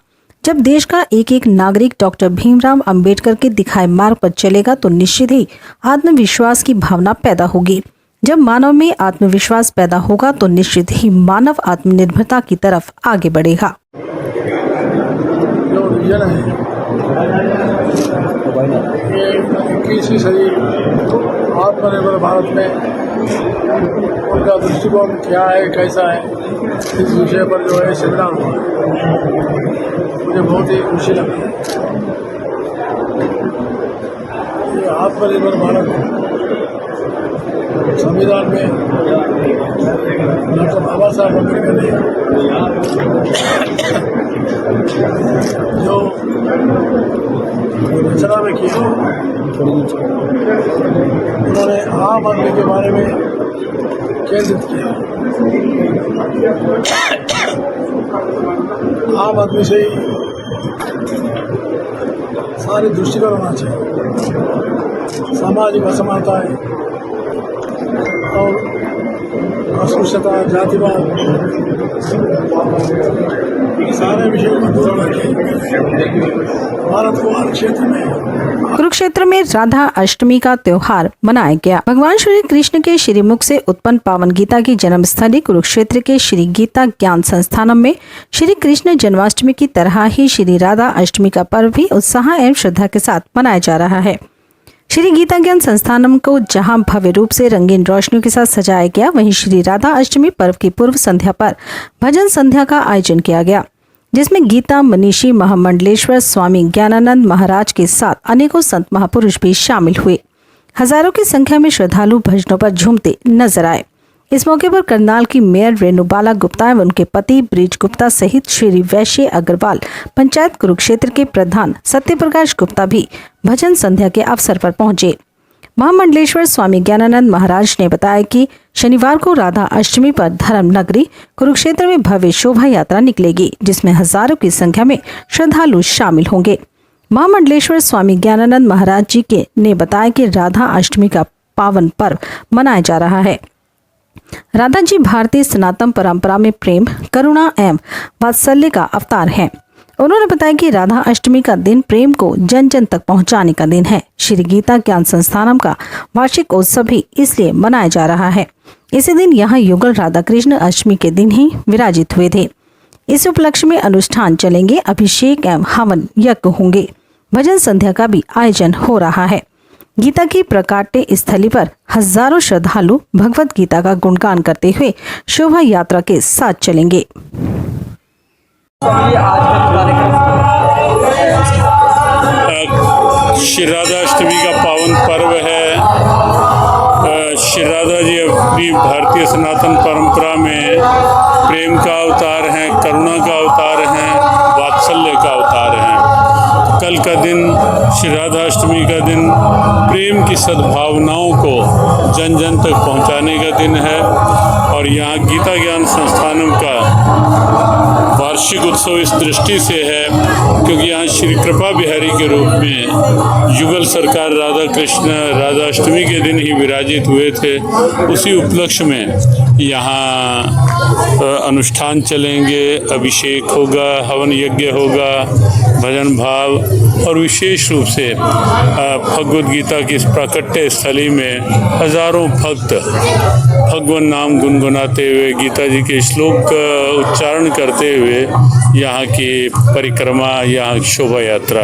Speaker 1: जब देश का एक एक नागरिक डॉक्टर भीमराव अंबेडकर के दिखाए मार्ग पर चलेगा तो निश्चित ही आत्मविश्वास की भावना पैदा होगी। जब मानव में आत्मविश्वास पैदा होगा तो निश्चित ही मानव आत्मनिर्भरता की तरफ आगे बढ़ेगा।
Speaker 3: इक्कीसवीं सदी आत्मनिर्भर भारत में उनका दृष्टिकोण क्या है, कैसा है, इस विषय पर जो है सेमिनार हुआ, मुझे बहुत ही खुशी लगी। ये आत्मनिर्भर भारत संविधान में डॉक्टर बाबा साहब अम्बेडकर ने जो रचना में किया। उन्होंने आम आदमी के बारे में केंद्रित किया। आम आदमी से ही सारी दृष्टिकोण होना चाहिए। सामाजिक असमानताएं और अस्पृश्यता, जातिवाद, सारे विषयों को दूर रखें। भारत को हर क्षेत्र में।
Speaker 1: कुरुक्षेत्र में राधा अष्टमी का त्योहार मनाया गया। भगवान श्री कृष्ण के श्रीमुख से उत्पन्न पावन गीता की जन्मस्थली कुरुक्षेत्र के श्री गीता ज्ञान संस्थानम में श्री कृष्ण जन्माष्टमी की तरह ही श्री राधा अष्टमी का पर्व भी उत्साह एवं श्रद्धा के साथ मनाया जा रहा है। श्री गीता ज्ञान संस्थानम को जहां भव्य रूप से रंगीन रोशनियों के साथ सजाया गया, वहीं श्री राधा अष्टमी पर्व की पूर्व संध्या पर भजन संध्या का आयोजन किया गया, जिसमें गीता मनीषी महामंडलेश्वर स्वामी ज्ञानानंद महाराज के साथ अनेकों संत महापुरुष भी शामिल हुए। हजारों की संख्या में श्रद्धालु भजनों पर झूमते नजर आए। इस मौके पर करनाल की मेयर रेणुबाला गुप्ता एवं उनके पति ब्रिज गुप्ता सहित श्री वैश्य अग्रवाल, पंचायत कुरुक्षेत्र के प्रधान सत्यप्रकाश गुप्ता भी भजन संध्या के अवसर पर पहुंचे। महामंडलेश्वर स्वामी ज्ञानानंद महाराज ने बताया कि शनिवार को राधा अष्टमी पर धर्म नगरी कुरुक्षेत्र में भव्य शोभा यात्रा निकलेगी, जिसमें हजारों की संख्या में श्रद्धालु शामिल होंगे। महामंडलेश्वर स्वामी ज्ञानानंद महाराज जी के ने बताया कि राधा अष्टमी का पावन पर्व मनाया जा रहा है। राधा जी भारतीय सनातन परंपरा में प्रेम, करुणा एवं वात्सल्य का अवतार हैं। उन्होंने बताया कि राधा अष्टमी का दिन प्रेम को जन जन तक पहुंचाने का दिन है। श्री गीता ज्ञान संस्थानम का वार्षिक उत्सव भी इसलिए मनाया जा रहा है। इसी दिन यहाँ युगल राधा कृष्ण अष्टमी के दिन ही विराजित हुए थे। इस उपलक्ष्य में अनुष्ठान चलेंगे, अभिषेक एवं हवन यज्ञ होंगे, भजन संध्या का भी आयोजन हो रहा है। गीता की प्रकाट्य स्थली पर हजारों श्रद्धालु भगवत गीता का गुणगान करते हुए शोभा यात्रा के साथ चलेंगे।
Speaker 4: श्री राधा अष्टमी का पावन पर्व है। श्री राधा जी अपनी भारतीय सनातन परंपरा में प्रेम का अवतार हैं, करुणा का अवतार हैं, वात्सल्य का अवतार हैं। कल का दिन श्री राधा अष्टमी का दिन प्रेम की सद्भावनाओं को जन जन तक पहुंचाने का दिन है और यहाँ गीता ज्ञान संस्थानम का वार्षिक उत्सव इस दृष्टि से है क्योंकि यहाँ श्री कृपा बिहारी के रूप में युगल सरकार राधा कृष्ण राधा अष्टमी के दिन ही विराजित हुए थे। उसी उपलक्ष्य में यहाँ अनुष्ठान चलेंगे, अभिषेक होगा, हवन यज्ञ होगा, भजन भाव और विशेष रूप से भगवद गीता की इस प्राकट्य स्थली में हजारों भक्त भगवान नाम गुनगुनाते हुए गीता जी के श्लोक का उच्चारण करते हुए यहाँ की परिक्रमा, यहाँ शोभा यात्रा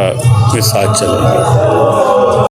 Speaker 4: में साथ चलेंगे।